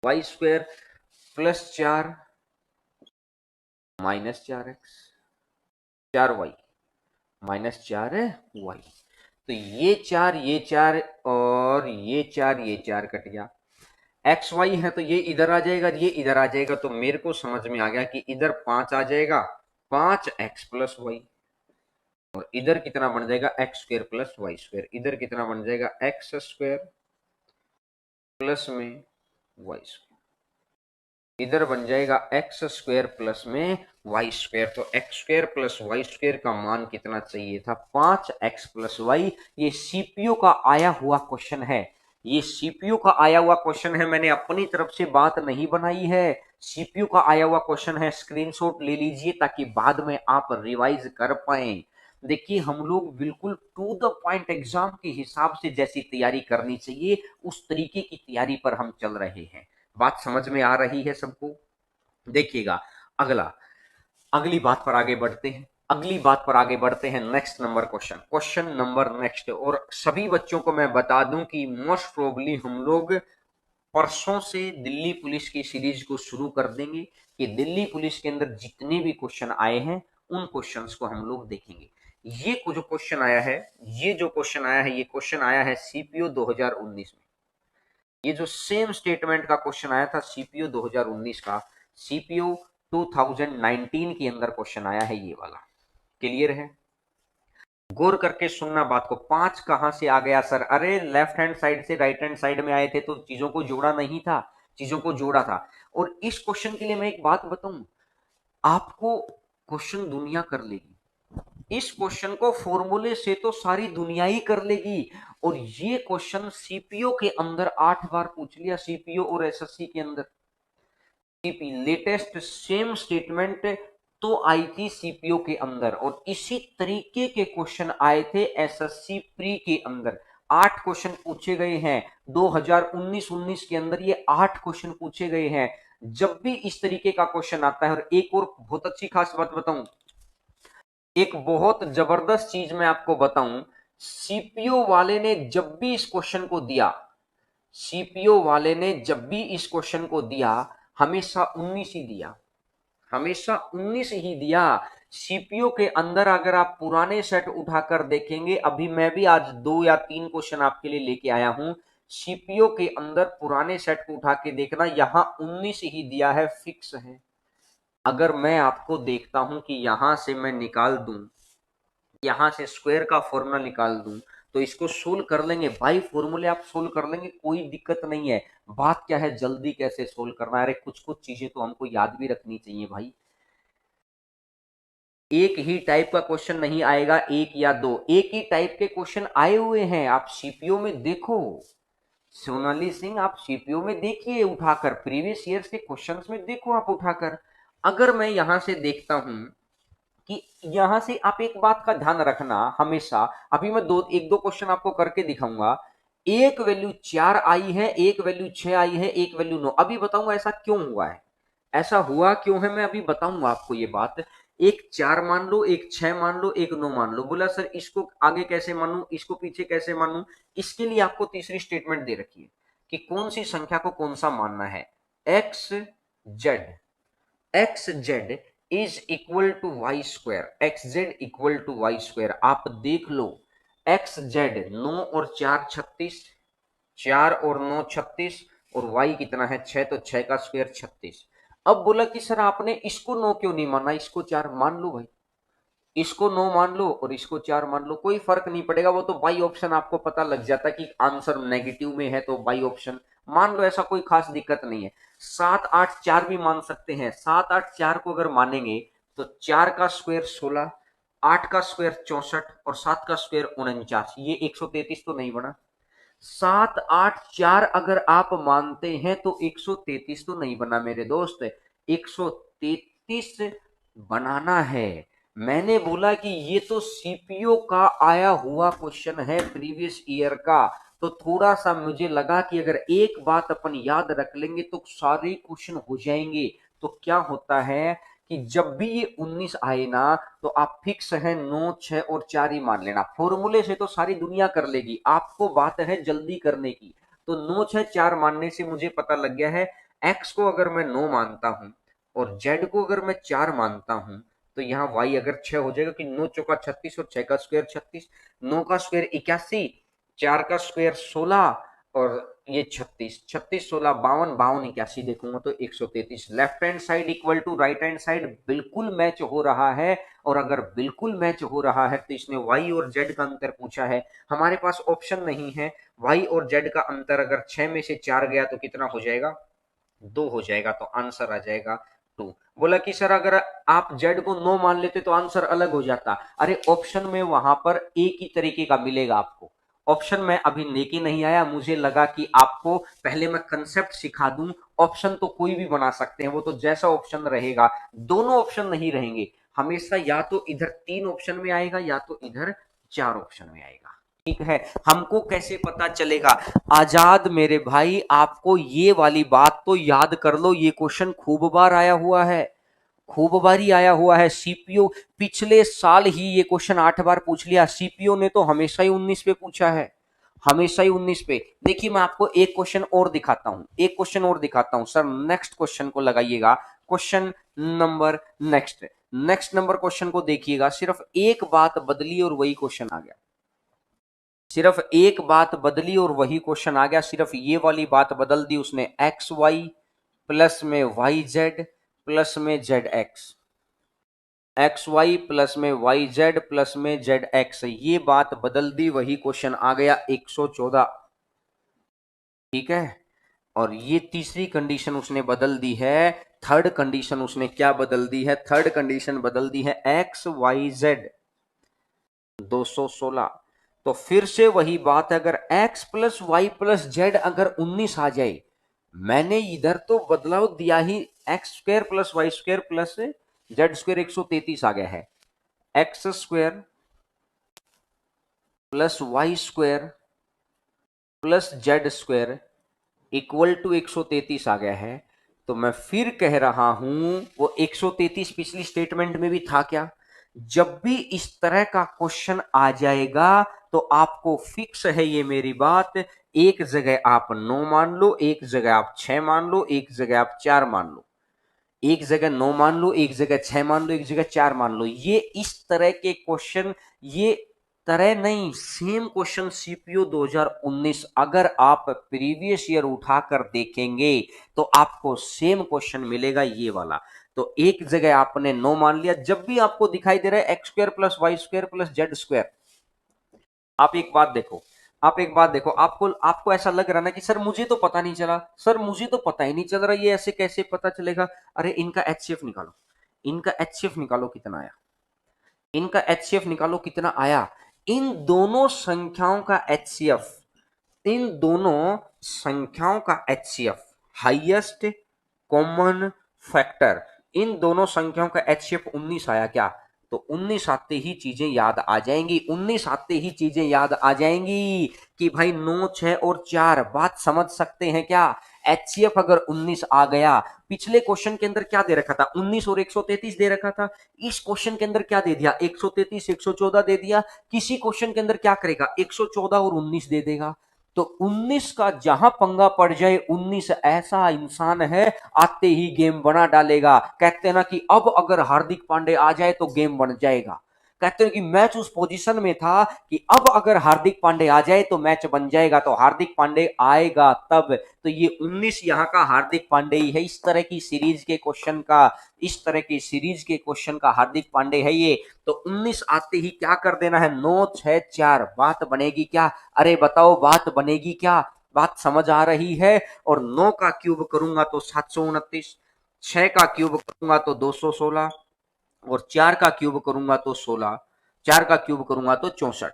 +4 -4x, 4y -4y, तो ये चार और ये चार कट गया, एक्स वाई है तो ये इधर आ जाएगा, ये इधर आ जाएगा, तो मेरे को समझ में आ गया कि इधर 5 आ जाएगा, 5x+y, और इधर कितना बन जाएगा, x² + y², इधर कितना बन जाएगा, x² प्लस में y², इधर बन जाएगा x² प्लस में y², तो x² + y² का मान कितना चाहिए था, 5x+y। ये सीपीयू का आया हुआ क्वेश्चन है, ये सीपीयू का आया हुआ क्वेश्चन है, मैंने अपनी तरफ से बात नहीं बनाई है, सीपीयू का आया हुआ क्वेश्चन है, स्क्रीनशॉट ले लीजिए ताकि बाद में आप रिवाइज कर पाए। देखिए, हम लोग बिल्कुल टू द पॉइंट एग्जाम के हिसाब से जैसी तैयारी करनी चाहिए उस तरीके की तैयारी पर हम चल रहे हैं। बात समझ में आ रही है सबको? देखिएगा, अगला, अगली बात पर आगे बढ़ते हैं, अगली बात पर आगे बढ़ते हैं, next number question, question number next, और सभी बच्चों को मैं बता दूं कि मोस्ट प्रोबेबली हम लोग परसों से दिल्ली पुलिस की सीरीज को शुरू कर देंगे, कि दिल्ली पुलिस के अंदर जितने भी क्वेश्चन आए हैं उन क्वेश्चंस को हम लोग देखेंगे। ये जो क्वेश्चन आया है, ये जो क्वेश्चन आया है, ये क्वेश्चन आया है सीपीओ 2019 में, ये जो सेम स्टेटमेंट का क्वेश्चन आया था सीपीओ 2019 का, सीपीओ 2019 के अंदर क्वेश्चन आया है ये वाला। क्लियर है? गौर करके सुनना बात को। 5 कहां से आ गया सर? अरे लेफ्ट हैंड साइड से राइट हैंड साइड में आए थे तो चीजों को जोड़ा नहीं था, चीजों को जोड़ा था। और इस क्वेश्चन के लिए मैं एक बात बताऊं, आपको क्वेश्चन दुनिया कर लेगी, इस क्वेश्चन को फॉर्मूले से तो सारी दुनिया ही कर लेगी। और ये क्वेश्चन सीपीओ के अंदर 8 बार पूछ लिया, सीपीओ और एसएससी के अंदर, सीपी लेटेस्ट सेम स्टेटमेंट तो आई थी सीपीओ के अंदर, और इसी तरीके के क्वेश्चन आए थे एसएससी प्री के अंदर। 8 क्वेश्चन पूछे गए हैं 2019 के अंदर, ये 8 क्वेश्चन पूछे गए हैं। जब भी इस तरीके का क्वेश्चन आता है, और एक और बहुत अच्छी खास बात बताऊं, एक बहुत जबरदस्त चीज मैं आपको बताऊं, सीपीओ वाले ने जब भी इस क्वेश्चन को दिया, सीपीओ वाले ने जब भी इस क्वेश्चन को दिया, हमेशा 19 ही दिया, हमेशा 19 ही दिया। सीपीओ के अंदर अगर आप पुराने सेट उठाकर देखेंगे, अभी मैं भी आज 2 या 3 क्वेश्चन आपके लिए लेके आया हूं, सीपीओ के अंदर पुराने सेट को उठा के देखना, यहां 19 ही दिया है, फिक्स है। अगर मैं आपको देखता हूं कि यहां से मैं निकाल दूं, यहां से स्क्वायर का फॉर्मूला निकाल दूं, तो इसको सोल्व कर लेंगे भाई, फॉर्मूले आप सोल्व कर लेंगे, कोई दिक्कत नहीं है। बात क्या है, जल्दी कैसे सोल्व करना है, अरे कुछ कुछ चीजें तो हमको याद भी रखनी चाहिए भाई। एक ही टाइप का क्वेश्चन नहीं आएगा, एक या दो, एक ही टाइप के क्वेश्चन आए हुए हैं, आप सीपीओ में देखो, सोनाली सिंह आप सीपीओ में देखिए उठाकर, प्रीवियस ईयर्स के क्वेश्चंस में देखो आप उठाकर। अगर मैं यहां से देखता हूं कि यहां से आप एक बात का ध्यान रखना हमेशा, अभी मैं एक दो क्वेश्चन आपको करके दिखाऊंगा, एक वैल्यू 4 आई है, एक वैल्यू 6 आई है, एक वैल्यू 9, अभी बताऊंगा ऐसा क्यों हुआ है, ऐसा हुआ क्यों है, मैं अभी बताऊंगा आपको ये बात। एक 4 मान लो, एक 6 मान लो, एक 9 मान लो। बोला सर इसको आगे कैसे मानूं, इसको पीछे कैसे मानूं? इसके लिए आपको तीसरी स्टेटमेंट दे रखी है कि कौन सी संख्या को कौन सा मानना है। X z, x z is equal to y square, x z equal to y square. आप देख लो, एक्स जेड 9 और 4 36, 4 और 9 36, और वाई कितना है 6, तो 6 का स्क्वायर 36। अब बोला कि सर आपने इसको 9 क्यों नहीं माना, इसको 4 मान लो भाई, इसको 9 मान लो और इसको 4 मान लो, कोई फर्क नहीं पड़ेगा। वो तो बाई ऑप्शन आपको पता लग जाता कि आंसर नेगेटिव में है तो बाई ऑप्शन मान लो, ऐसा कोई खास दिक्कत नहीं है। 7 8 4 भी मान सकते हैं। 7 8 4 को अगर मानेंगे तो 4 का स्क्वायर 16, 8 का स्क्वायर 64 और 7 का स्क्वायर 49, ये 133 तो नहीं बना। 7 8 4 अगर आप मानते हैं तो 133 तो नहीं बना मेरे दोस्त, 133 बनाना है। मैंने बोला कि ये तो सीपीओ का आया हुआ क्वेश्चन है प्रीवियस ईयर का, तो थोड़ा सा मुझे लगा कि अगर एक बात अपन याद रख लेंगे तो सारे क्वेश्चन हो जाएंगे। तो क्या होता है कि जब भी ये 19 आए ना तो आप फिक्स है 9 6 और 4 ही मान लेना। फॉर्मूले से तो सारी दुनिया कर लेगी, आपको बात है जल्दी करने की। तो 9 6 4 मानने से मुझे पता लग गया है, एक्स को अगर मैं 9 मानता हूं और जेड को अगर मैं 4 मानता हूं तो यहाँ y अगर 6 हो जाएगा कि 9 चौका 36 और 6 का स्क्वायर 36, 9 का स्क्वायर 81, 4 का स्क्वायर 16 और ये 36, 36 16 52, 52 81 देखूंगा तो 133। Left hand side equal to right hand side बिल्कुल मैच हो रहा है। और अगर बिल्कुल मैच हो रहा है तो इसने y और z का अंतर पूछा है, हमारे पास ऑप्शन नहीं है। y और z का अंतर अगर 6 में से 4 गया तो कितना हो जाएगा, 2 हो जाएगा, तो आंसर आ जाएगा 2। बोला कि सर अगर आप जेड को 9 मान लेते तो आंसर अलग हो जाता। अरे ऑप्शन में वहां पर एक ही तरीके का मिलेगा आपको। ऑप्शन में अभी लेके नहीं आया, मुझे लगा कि आपको पहले मैं कंसेप्ट सिखा दूं। ऑप्शन तो कोई भी बना सकते हैं, वो तो जैसा ऑप्शन रहेगा, दोनों ऑप्शन नहीं रहेंगे हमेशा, या तो इधर 3 ऑप्शन में आएगा या तो इधर 4 ऑप्शन में आएगा। ठीक है, हमको कैसे पता चलेगा? आजाद मेरे भाई, आपको ये वाली बात तो याद कर लो, ये क्वेश्चन खूब बार आया हुआ है, खूब बार ही आया हुआ है। सीपीओ पिछले साल ही ये क्वेश्चन 8 बार पूछ लिया, सीपीओ ने तो हमेशा ही 19 पे पूछा है, हमेशा ही 19 पे। देखिए मैं आपको एक क्वेश्चन और दिखाता हूं, एक क्वेश्चन और दिखाता हूं सर, नेक्स्ट क्वेश्चन को लगाइएगा, question number next, next number question को देखिएगा। सिर्फ एक बात बदली और वही क्वेश्चन आ गया, सिर्फ एक बात बदली और वही क्वेश्चन आ गया। सिर्फ ये वाली बात बदल दी उसने, एक्स वाई प्लस में वाई जेड प्लस में z x, x y plus में वाई जेड प्लस में जेड एक्स, ये बात बदल दी, वही क्वेश्चन आ गया 114। ठीक है, और ये तीसरी कंडीशन उसने बदल दी है। थर्ड कंडीशन उसने क्या बदल दी है? थर्ड कंडीशन बदल दी है एक्स वाई जेड 216। तो फिर से वही बात है, अगर x plus y plus z अगर 19 आ जाए, मैंने इधर तो बदलाव दिया ही, x square plus y square plus z square 133 आ गया है, x square plus y square plus z square equal to 133 आ गया है। तो मैं फिर कह रहा हूं, वो 133 पिछली स्टेटमेंट में भी था क्या? जब भी इस तरह का क्वेश्चन आ जाएगा तो आपको फिक्स है ये मेरी बात, एक जगह आप 9 मान लो, एक जगह आप 6 मान लो, एक जगह आप 4 मान लो, एक जगह 9 मान लो, एक जगह 6 मान लो, एक जगह 4 मान लो। ये इस तरह के क्वेश्चन, ये तरह नहीं, सेम क्वेश्चन सीपीयू 2019 अगर आप प्रीवियस ईयर उठाकर देखेंगे तो आपको सेम क्वेश्चन मिलेगा ये वाला। तो एक जगह आपने 9 मान लिया, जब भी आपको दिखाई दे रहा है x square plus y square plus z square, आप एक बात देखो, आप एक बात देखो, आपको आपको ऐसा लग रहा ना कि सर मुझे तो पता नहीं चला, सर मुझे तो पता ही नहीं चल रहा, ये ऐसे कैसे पता चलेगा? अरे इनका एचसीएफ निकालो, इनका एचसीएफ निकालो कितना आया, इनका एचसीएफ निकालो कितना आया। इन दोनों संख्याओं का एचसीएफ, इन दोनों संख्याओं का एचसीएफ, हाईएस्ट कॉमन फैक्टर, इन दोनों संख्याओं का एचसीएफ 19 आया क्या? तो 19 आते ही चीजें याद आ जाएंगी, 19 आते ही चीजें याद आ जाएंगी कि भाई 9 6 और 4 बात समझ सकते हैं क्या? HCF अगर 19 आ गया, पिछले क्वेश्चन के अंदर क्या दे रखा था, 19 और 133 दे रखा था, इस क्वेश्चन के अंदर क्या दे दिया, 133 114 दे दिया, किसी क्वेश्चन के अंदर क्या करेगा, 114 और 19 दे देगा। तो 19 का जहां पंगा पड़ जाए, 19 ऐसा इंसान है आते ही गेम बना डालेगा। कहते हैं ना कि अब अगर हार्दिक पांडे आ जाए तो गेम बन जाएगा। कहते हैं कि मैच उस पोजीशन में था कि अब अगर हार्दिक पांडे आ जाए तो मैच बन जाएगा। तो हार्दिक पांडे आएगा तब। तो ये 19 यहाँ का हार्दिक पांडे ही है। इस तरह की सीरीज के क्वेश्चन का, इस तरह की सीरीज के क्वेश्चन का हार्दिक पांडे है ये। तो 19 आते ही क्या कर देना है, 9 6 4, बात बनेगी क्या? अरे बताओ बात बनेगी क्या? बात समझ आ रही है? और 9 का क्यूब करूंगा तो 729, 6 का क्यूब करूंगा तो 216, और 4 का क्यूब करूंगा तो 16, 4 का क्यूब करूंगा तो 64,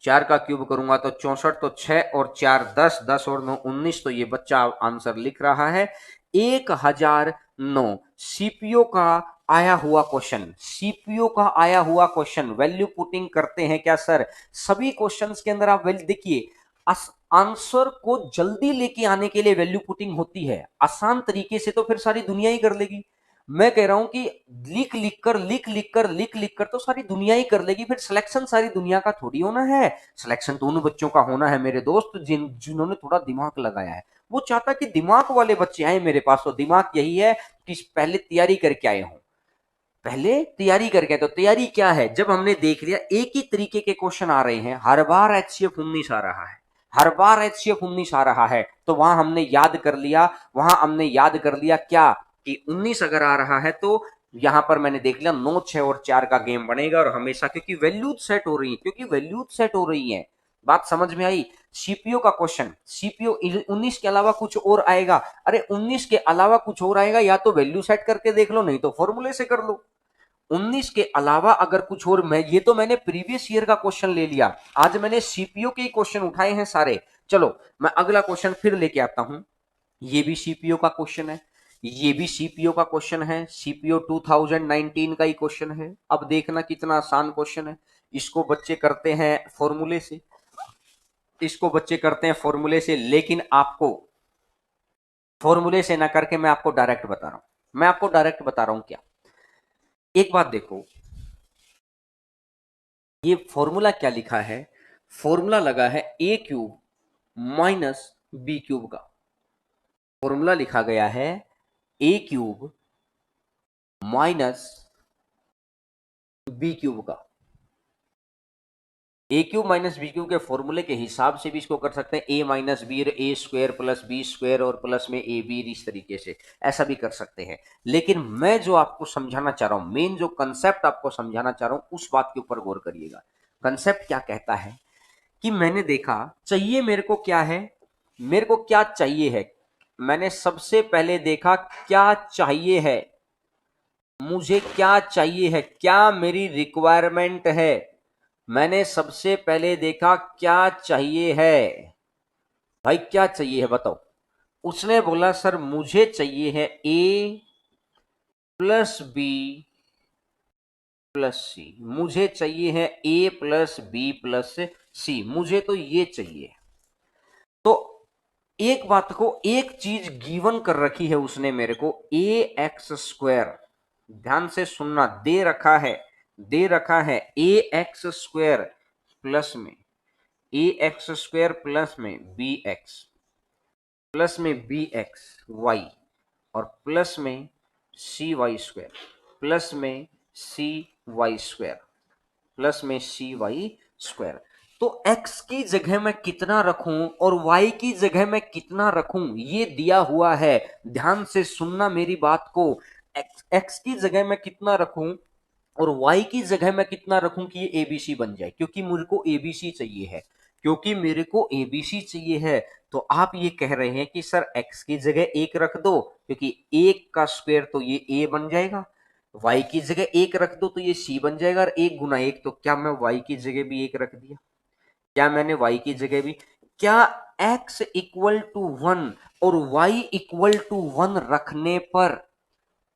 4 का क्यूब करूंगा तो 64, तो 6 और 4 10, 10 और 9 19। तो ये बच्चा आंसर लिख रहा है 1009। सीपीओ का आया हुआ क्वेश्चन, सीपीओ का आया हुआ क्वेश्चन, वैल्यू पुटिंग करते हैं क्या सर? सभी क्वेश्चंस के अंदर आप वैल्यू देखिए, आंसर को जल्दी लेके आने के लिए वैल्यू पुटिंग होती है। आसान तरीके से तो फिर सारी दुनिया ही कर लेगी। मैं कह रहा हूं कि लिख लिख कर तो सारी दुनिया ही कर लेगी, फिर सिलेक्शन सारी दुनिया का थोड़ी होना है। सिलेक्शन तो उन बच्चों का होना है मेरे दोस्त जिन्होंने थोड़ा दिमाग लगाया है। वो चाहता कि दिमाग वाले बच्चे आए मेरे पास। तो दिमाग यही है कि पहले तैयारी करके आए हों, पहले तैयारी करके आए। तो तैयारी क्या है, जब हमने देख लिया एक ही तरीके के क्वेश्चन आ रहे हैं, हर बार HCF 19 आ रहा है, हर बार HCF 19 आ रहा है, तो वहां हमने याद कर लिया, वहां हमने याद कर लिया क्या कि 19 अगर आ रहा है तो यहां पर मैंने देख लिया 9 6 और 4 का गेम बनेगा। और हमेशा क्योंकि वैल्यूज सेट हो रही है, क्योंकि वैल्यूज सेट हो रही है। बात समझ में आई? सीपीओ का क्वेश्चन, सीपीओ 19 के अलावा कुछ और आएगा। अरे 19 के अलावा कुछ और आएगा, या तो वैल्यू सेट करके देख लो, नहीं तो फॉर्मूले से कर लो। 19 के अलावा अगर कुछ और, मैं ये तो मैंने प्रीवियस ईयर का क्वेश्चन ले लिया, आज मैंने सीपीओ के क्वेश्चन उठाए हैं सारे। चलो मैं अगला क्वेश्चन फिर लेके आता हूं। ये भी सीपीओ का क्वेश्चन है, ये भी सीपीओ का क्वेश्चन है, सीपीओ 2019 का ही क्वेश्चन है। अब देखना कितना आसान क्वेश्चन है। इसको बच्चे करते हैं फॉर्मूले से, इसको बच्चे करते हैं फॉर्मूले से, लेकिन आपको फॉर्मूले से ना करके मैं आपको डायरेक्ट बता रहा हूं, मैं आपको डायरेक्ट बता रहा हूं क्या। एक बात देखो, ये फॉर्मूला क्या लिखा है, फॉर्मूला लगा है ए क्यूब माइनस बी क्यूब का। फॉर्मूला लिखा गया है ए क्यूब माइनस बी क्यूब का। ए क्यूब माइनस बी क्यूब के फॉर्मूले के हिसाब से भी इसको कर सकते हैं, ए माइनस बी, ए स्क्वायर प्लस बी स्क्वायर और प्लस में ए बी, इस तरीके से ऐसा भी कर सकते हैं। लेकिन मैं जो आपको समझाना चाह रहा हूं, मेन जो कंसेप्ट आपको समझाना चाह रहा हूं, उस बात के ऊपर गौर करिएगा। कंसेप्ट क्या कहता है कि मैंने देखा चाहिए मेरे को क्या है, मेरे को क्या चाहिए है। मैंने सबसे पहले देखा क्या चाहिए है, मुझे क्या चाहिए है, क्या मेरी रिक्वायरमेंट है। मैंने सबसे पहले देखा क्या चाहिए है, भाई क्या चाहिए है बताओ। उसने बोला सर मुझे चाहिए है ए प्लस बी प्लस सी, मुझे चाहिए है ए प्लस बी प्लस सी, मुझे तो ये चाहिए। तो एक बात को, एक चीज गिवन कर रखी है उसने मेरे को, ए एक्स स्क्वायर, ध्यान से सुनना, दे रखा है, दे रखा है ए एक्स स्क्वायर प्लस में ए एक्स स्क्वायर प्लस में बी एक्स, प्लस में बी एक्स वाई, और प्लस में सी वाई स्क्वायर, प्लस में सी वाई स्क्वायर, प्लस में सी वाई स्क्वायर। तो x की जगह मैं कितना रखूं और y की जगह मैं कितना रखूं, ये दिया हुआ है। ध्यान से सुनना मेरी बात को। x की जगह मैं कितना रखूं और y की जगह मैं कितना रखूं कि ये एबीसी बन जाए, क्योंकि मुझे को एबीसी चाहिए है, क्योंकि मेरे को एबीसी चाहिए है। तो आप ये कह रहे हैं कि सर x की जगह एक रख दो, क्योंकि एक का स्क्वायर तो ये a बन जाएगा, y की जगह एक रख दो तो ये c बन जाएगा, और एक गुना एक, तो क्या मैं y की जगह भी एक रख दिया, क्या मैंने y की जगह भी, क्या x इक्वल टू 1 और y इक्वल टू 1 रखने पर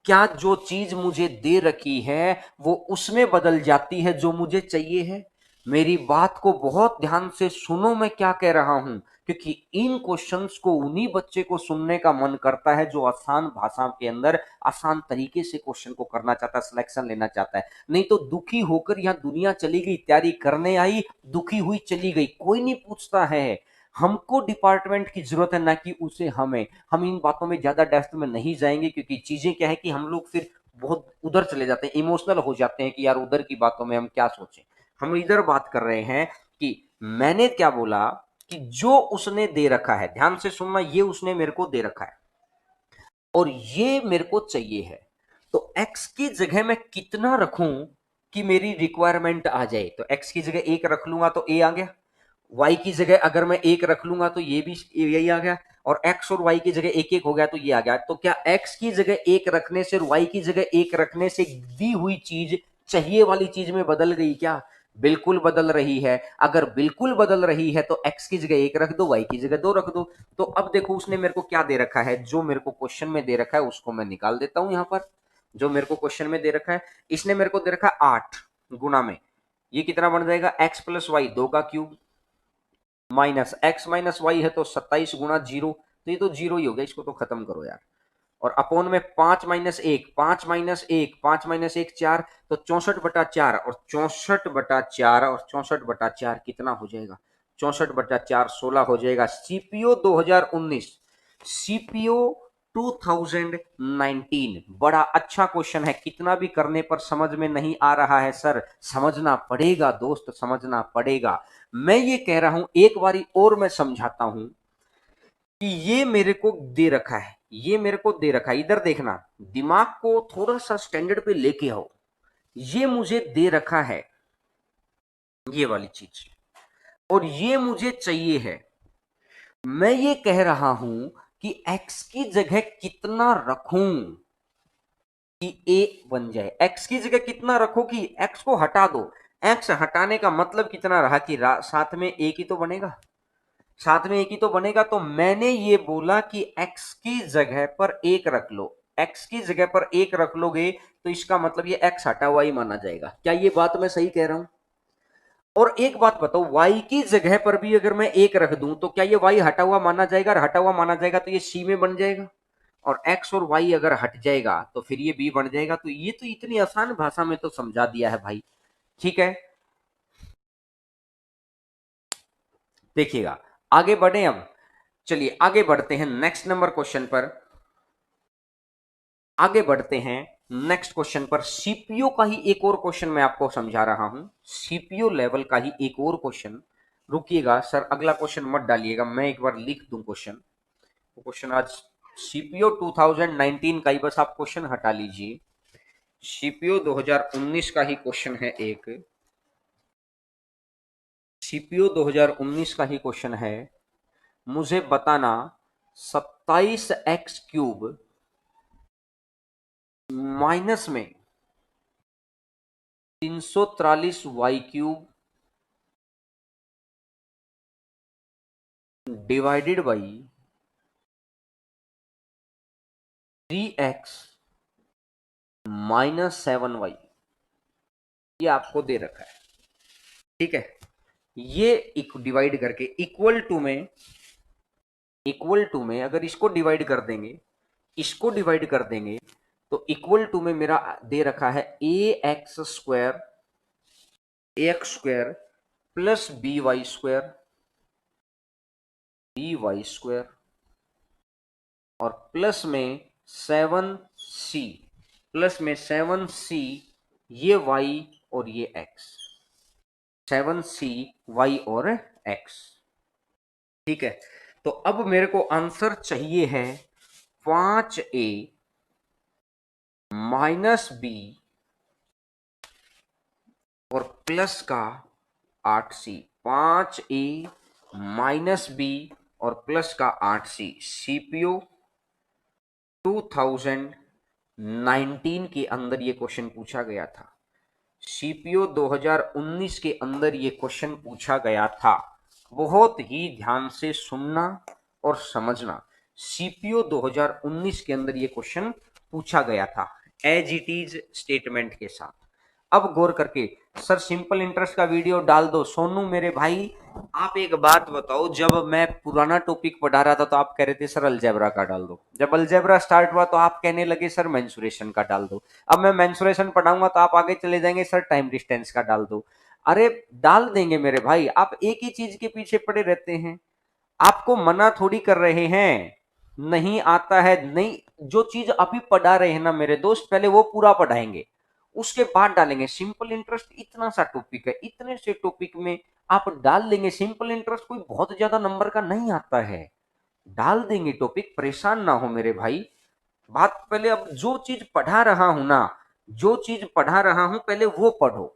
क्या जो चीज मुझे दे रखी है वो उसमें बदल जाती है जो मुझे चाहिए है। मेरी बात को बहुत ध्यान से सुनो, मैं क्या कह रहा हूं। क्योंकि इन क्वेश्चंस को उन्हीं बच्चे को सुनने का मन करता है जो आसान भाषा के अंदर आसान तरीके से क्वेश्चन को करना चाहता है, सिलेक्शन लेना चाहता है। नहीं तो दुखी होकर यहाँ दुनिया चली गई, तैयारी करने आई, दुखी हुई चली गई, कोई नहीं पूछता है। हमको डिपार्टमेंट की जरूरत है, ना कि उसे हमें। हम इन बातों में ज्यादा डेप्थ में नहीं जाएंगे, क्योंकि चीजें क्या है कि हम लोग फिर बहुत उधर चले जाते हैं, इमोशनल हो जाते हैं कि यार उधर की बातों में हम क्या सोचें। हम इधर बात कर रहे हैं कि मैंने क्या बोला कि जो उसने दे रखा है, ध्यान से सुनना, ये उसने मेरे को दे रखा है और ये मेरे को चाहिए है, तो x की जगह मैं कितना रखूं कि मेरी रिक्वायरमेंट आ जाए। तो x की जगह 1 रख लूंगा तो a आ गया, y की जगह अगर मैं 1 रख लूंगा तो ये भी यही आ गया, और x और y की जगह 1 1 हो गया तो ये आ गया। तो क्या x की जगह 1 रखने से और y की जगह 1 रखने से दी हुई चीज चाहिए वाली चीज में बदल गई क्या? बिल्कुल बदल रही है। अगर बिल्कुल बदल रही है तो x की जगह 1 रख दो, y की जगह 2 रख दो। तो अब देखो उसने मेरे को क्या दे रखा है, जो मेरे को क्वेश्चन में दे रखा है उसको मैं निकाल देता हूं यहां पर। जो मेरे को क्वेश्चन में दे रखा है, इसने मेरे को दे रखा है 8 गुना में, ये कितना बन जाएगा, x प्लस वाई 2 का cube minus x minus y है तो 27 गुना 0, तो ये तो 0 ही हो गया, इसको तो खत्म करो यार। और अपोन में 5 माइनस 1, 5 माइनस 1, 5 माइनस 1 4, तो 64/4, और 64/4 और 64/4 कितना हो जाएगा, 64/4 16 हो जाएगा। सीपीओ 2019, सीपीओ 2019 बड़ा अच्छा क्वेश्चन है, कितना भी करने पर समझ में नहीं आ रहा है सर, समझना पड़ेगा दोस्त, समझना पड़ेगा। मैं ये कह रहा हूं, एक बारी और मैं समझाता हूं कि ये मेरे को दे रखा है, ये मेरे को दे रखा है, इधर देखना, दिमाग को थोड़ा सा स्टैंडर्ड पे लेके आओ। ये मुझे दे रखा है ये वाली चीज, और ये मुझे चाहिए है। मैं ये कह रहा हूं कि x की जगह कितना रखूं कि a बन जाए। x की जगह कितना रखो कि x को हटा दो। x हटाने का मतलब कितना रहा कि साथ में एक ही तो बनेगा, साथ में एक ही तो बनेगा। तो मैंने ये बोला कि x की जगह पर एक रख लो, x की जगह पर एक रख लोगे तो इसका मतलब ये x हटा हुआ ही माना जाएगा। क्या ये बात मैं सही कह रहा हूं? और एक बात बताओ, y की जगह पर भी अगर मैं एक रख दूं तो क्या ये y हटा हुआ माना जाएगा? और हटा हुआ माना जाएगा तो ये c में बन जाएगा, और x और y अगर हट जाएगा तो फिर ये b बन जाएगा। तो ये तो इतनी आसान भाषा में तो समझा दिया है भाई, ठीक है। देखिएगा, आगे बढ़े अब, चलिए आगे बढ़ते हैं नेक्स्ट नंबर क्वेश्चन पर। आगे बढ़ते हैं नेक्स्ट क्वेश्चन पर। सीपीयू का ही एक और क्वेश्चन मैं आपको समझा रहा हूं, सीपीयू लेवल का ही एक और क्वेश्चन। रुकिएगा सर, अगला क्वेश्चन मत डालिएगा, मैं एक बार लिख दूं क्वेश्चन। क्वेश्चन आज सीपीयू 2019 का ही, बस आप क्वेश्चन हटा लीजिए। सीपीयू 2019 का ही क्वेश्चन है एक, सीपीयू 2019 का ही क्वेश्चन है। मुझे बताना 27x³ माइनस में 343y³ divided by 3x minus 7y, ये आपको दे रखा है, ठीक है। ये डिवाइड करके इक्वल टू में अगर इसको डिवाइड कर देंगे, इसको डिवाइड कर देंगे, तो इक्वल टू में मेरा दे रखा है ax² प्लस by² और प्लस में 7c, प्लस में 7c, ये y और ये x, 7c y और x, ठीक है। तो अब मेरे को आंसर चाहिए है 5a माइनस बी और प्लस का 8c, 5a माइनस बी और प्लस का 8c। सीपीयू 2019 के अंदर ये क्वेश्चन पूछा गया था, सीपीयू 2019 के अंदर ये क्वेश्चन पूछा गया था। बहुत ही ध्यान से सुनना और समझना, सीपीयू 2019 के अंदर ये क्वेश्चन पूछा गया था एज इट इज स्टेटमेंट के साथ। अब गौर करके सर सिंपल इंटरेस्ट का वीडियो डाल दो। सोनू मेरे भाई, आप एक बात बताओ, जब मैं पुराना टॉपिक पढ़ा रहा था तो आप कह रहे थे सर अलजेब्रा का डाल दो, जब अलजेब्रा स्टार्ट हुआ तो आप कहने लगे सर मेंसुरेशन का डाल दो, अब मैं मेंसुरेशन पढ़ाऊंगा तो आप आगे चले जाएंगे सर टाइम डिस्टेंस का डाल दो। अरे डाल देंगे मेरे भाई, आप एक ही चीज के पीछे पड़े रहते हैं। आपको मना थोड़ी कर रहे हैं, नहीं आता है नहीं, जो चीज अभी पढ़ा रहे हैं ना मेरे दोस्त, पहले वो पूरा पढ़ाएंगे, उसके बाद डालेंगे। सिंपल इंटरेस्ट इतना सा टॉपिक है, इतने से टॉपिक में आप डाल लेंगे। सिंपल इंटरेस्ट कोई बहुत ज्यादा नंबर का नहीं आता है, डाल देंगे टॉपिक, परेशान ना हो मेरे भाई। बात पहले, अब जो चीज पढ़ा रहा हूं ना, जो चीज पढ़ा रहा हूं पहले वो पढ़ो।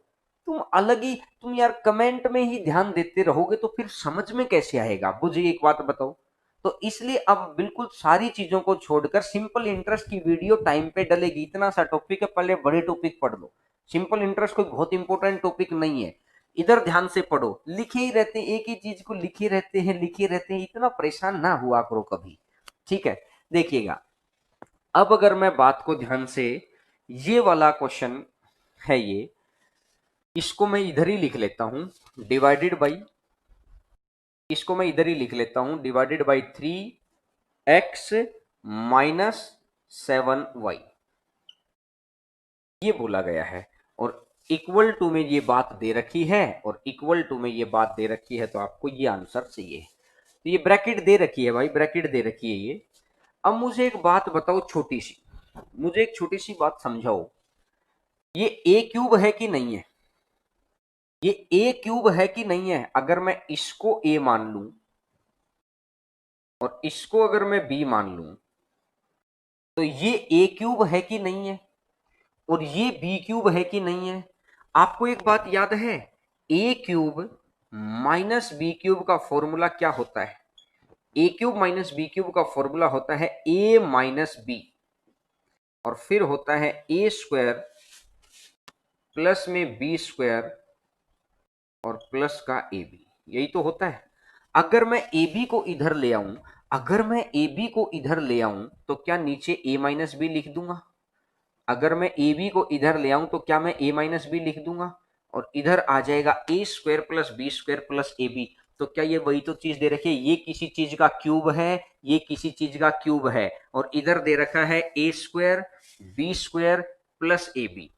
तुम अलग ही, तुम यार कमेंट में ही ध्यान देते रहोगे तो फिर समझ में कैसे आएगा? मुझे एक बात बताओ। तो इसलिए अब बिल्कुल सारी चीजों को छोड़कर सिंपल इंटरेस्ट की वीडियो टाइम पे डलेगी। इतना सा टॉपिक है, पहले बड़े टॉपिक पढ़ लो। सिंपल इंटरेस्ट कोई बहुत इंपॉर्टेंट टॉपिक नहीं है, इधर ध्यान से पढ़ो। लिखे ही रहते हैं, एक ही चीज को लिखे रहते हैं, लिखे रहते हैं, इतना परेशान ना हुआ करो कभी। ठीक है, देखिएगा। अब अगर मैं बात को ध्यान से, ये वाला क्वेश्चन है ये, इसको मैं इधर ही लिख लेता हूं, डिवाइडेड बाई, इसको मैं इधर ही लिख लेता हूं, divided by 3x minus 7y, ये बोला गया है। और इक्वल टू में ये बात दे रखी है, और इक्वल टू में ये बात दे रखी है, तो आपको ये आंसर चाहिए। तो ये ब्रैकेट दे रखी है भाई, ब्रैकेट दे रखी है ये। अब मुझे एक बात बताओ छोटी सी, मुझे एक छोटी सी बात समझाओ, ये ए क्यूब है कि नहीं है? ये ए क्यूब है कि नहीं है? अगर मैं इसको ए मान लूं और इसको अगर मैं बी मान लूं, तो ये ए क्यूब है कि नहीं है? और ये बी क्यूब है कि नहीं है? आपको एक बात याद है, ए क्यूब माइनस बी क्यूब का फॉर्मूला क्या होता है? ए क्यूब माइनस बी क्यूब का फॉर्मूला होता है ए माइनस बी, और फिर होता है ए स्क्वायर प्लस में बी स्क्वायर और प्लस का ए बी, यही तो होता है। अगर मैं ए बी को इधर ले आऊं, अगर मैं ए बी को इधर ले आऊं तो क्या नीचे ए माइनस बी लिख दूंगा? अगर मैं ए बी को इधर ले आऊं तो क्या मैं ए माइनस बी लिख दूंगा? और इधर आ जाएगा a square plus b square plus a b. तो क्या ये वही तो चीज दे रखी है, ये किसी चीज का क्यूब है, ये किसी चीज का क्यूब है, और इधर दे रखा है a square b square plus a b,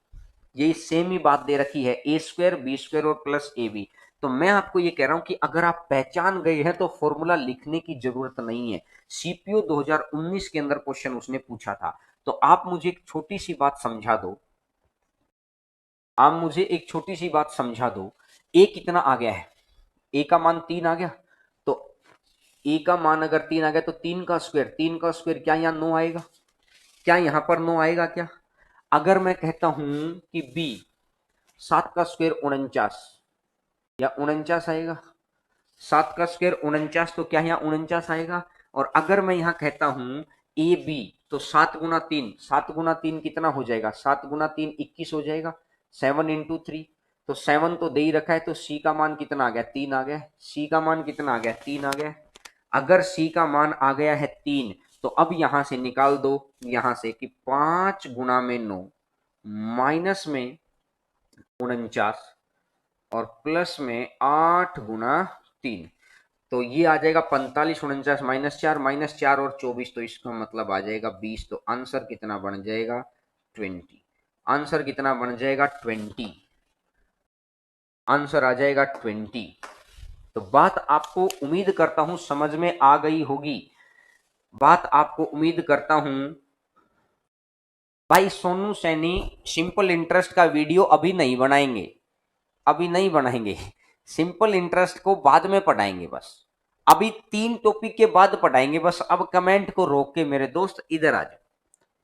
ये सेम ही बात दे रखी है, ए स्क्वायर बी स्क्वायर और प्लस ए बी। तो मैं आपको ये कह रहा हूं कि अगर आप पहचान गए हैं तो फॉर्मूला लिखने की जरूरत नहीं है। सीपीयू 2019 के अंदर क्वेश्चन उसने पूछा था। तो आप मुझे एक छोटी सी बात समझा दो, आप मुझे एक छोटी सी बात समझा दो, ए कितना आ गया है? ए का मान 3 आ गया। तो ए का मान अगर 3 आ गया तो 3 का स्क्वायर, 3 का स्क्वायर क्या यहाँ 9 आएगा? क्या यहां पर 9 आएगा क्या? अगर मैं कहता हूं कि बी 7 का स्क्वायर 49, या 49 आएगा? 7 का स्क्वायर 49, तो क्या यहाँ 49 आएगा? और अगर मैं यहाँ कहता हूं ए बी, तो 7 गुना 3, 7 गुना 3 कितना हो जाएगा? 7 गुना 3 21 हो जाएगा, 7 into 3। तो 7 तो दे ही रखा है, तो सी का मान कितना आ गया? 3 आ गया। सी का मान कितना आ गया? 3 आ गया। अगर सी का मान आ गया है 3, तो अब यहां से निकाल दो, यहां से कि 5 गुना 9 माइनस में 49 और प्लस में 8 गुना 3, तो ये आ जाएगा 45, 49 -4 और 24, तो इसका मतलब आ जाएगा 20। तो आंसर कितना बन जाएगा? 20। आंसर कितना बन जाएगा? 20। आंसर आ जाएगा 20। तो बात आपको उम्मीद करता हूं समझ में आ गई होगी, बात आपको उम्मीद करता हूं। भाई सोनू सैनी सिंपल इंटरेस्ट का वीडियो अभी नहीं बनाएंगे, अभी नहीं बनाएंगे, सिंपल इंटरेस्ट को बाद में पढ़ाएंगे बस, अभी 3 टॉपिक के बाद पढ़ाएंगे बस। अब कमेंट को रोक के मेरे दोस्त इधर आ जाओ,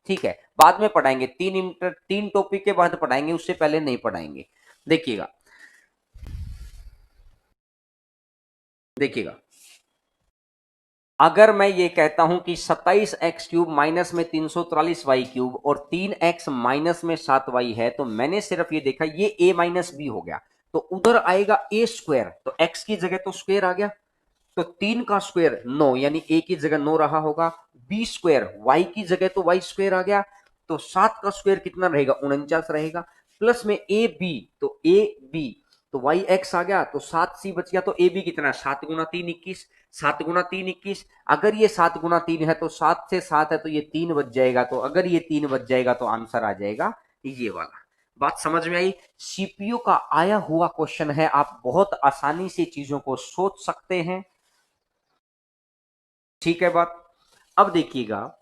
ठीक है? बाद में पढ़ाएंगे, 3 टॉपिक के बाद पढ़ाएंगे, उससे पहले नहीं पढ़ाएंगे। देखिएगा, देखिएगा, अगर मैं ये कहता हूं कि 27x³ माइनस में 343y³ और 3x माइनस में 7y है, तो मैंने सिर्फ ये देखा ये a माइनस बी हो गया, तो उधर आएगा a स्क्वायर, तो x की जगह तो स्क्वायर आ गया, तो 3 का स्क्वायर 9, यानी a की जगह 9 रहा होगा, b स्क्वायर y की जगह तो y स्क्वायर आ गया, तो 7 का स्क्वायर कितना रहेगा? 49 रहेगा। प्लस में ए बी, तो ए बी, तो वाई एक्स आ गया, तो 7c बच गया। तो ए बी कितना है, 7 गुना 3 21, 7 गुना 3 21। अगर ये 7 गुना 3 है तो 7 से 7 है तो ये 3 बच जाएगा, तो अगर ये 3 बच जाएगा तो आंसर आ जाएगा ये वाला। बात समझ में आई? सीपीयू का आया हुआ क्वेश्चन है, आप बहुत आसानी से चीजों को सोच सकते हैं। ठीक है बात। अब देखिएगा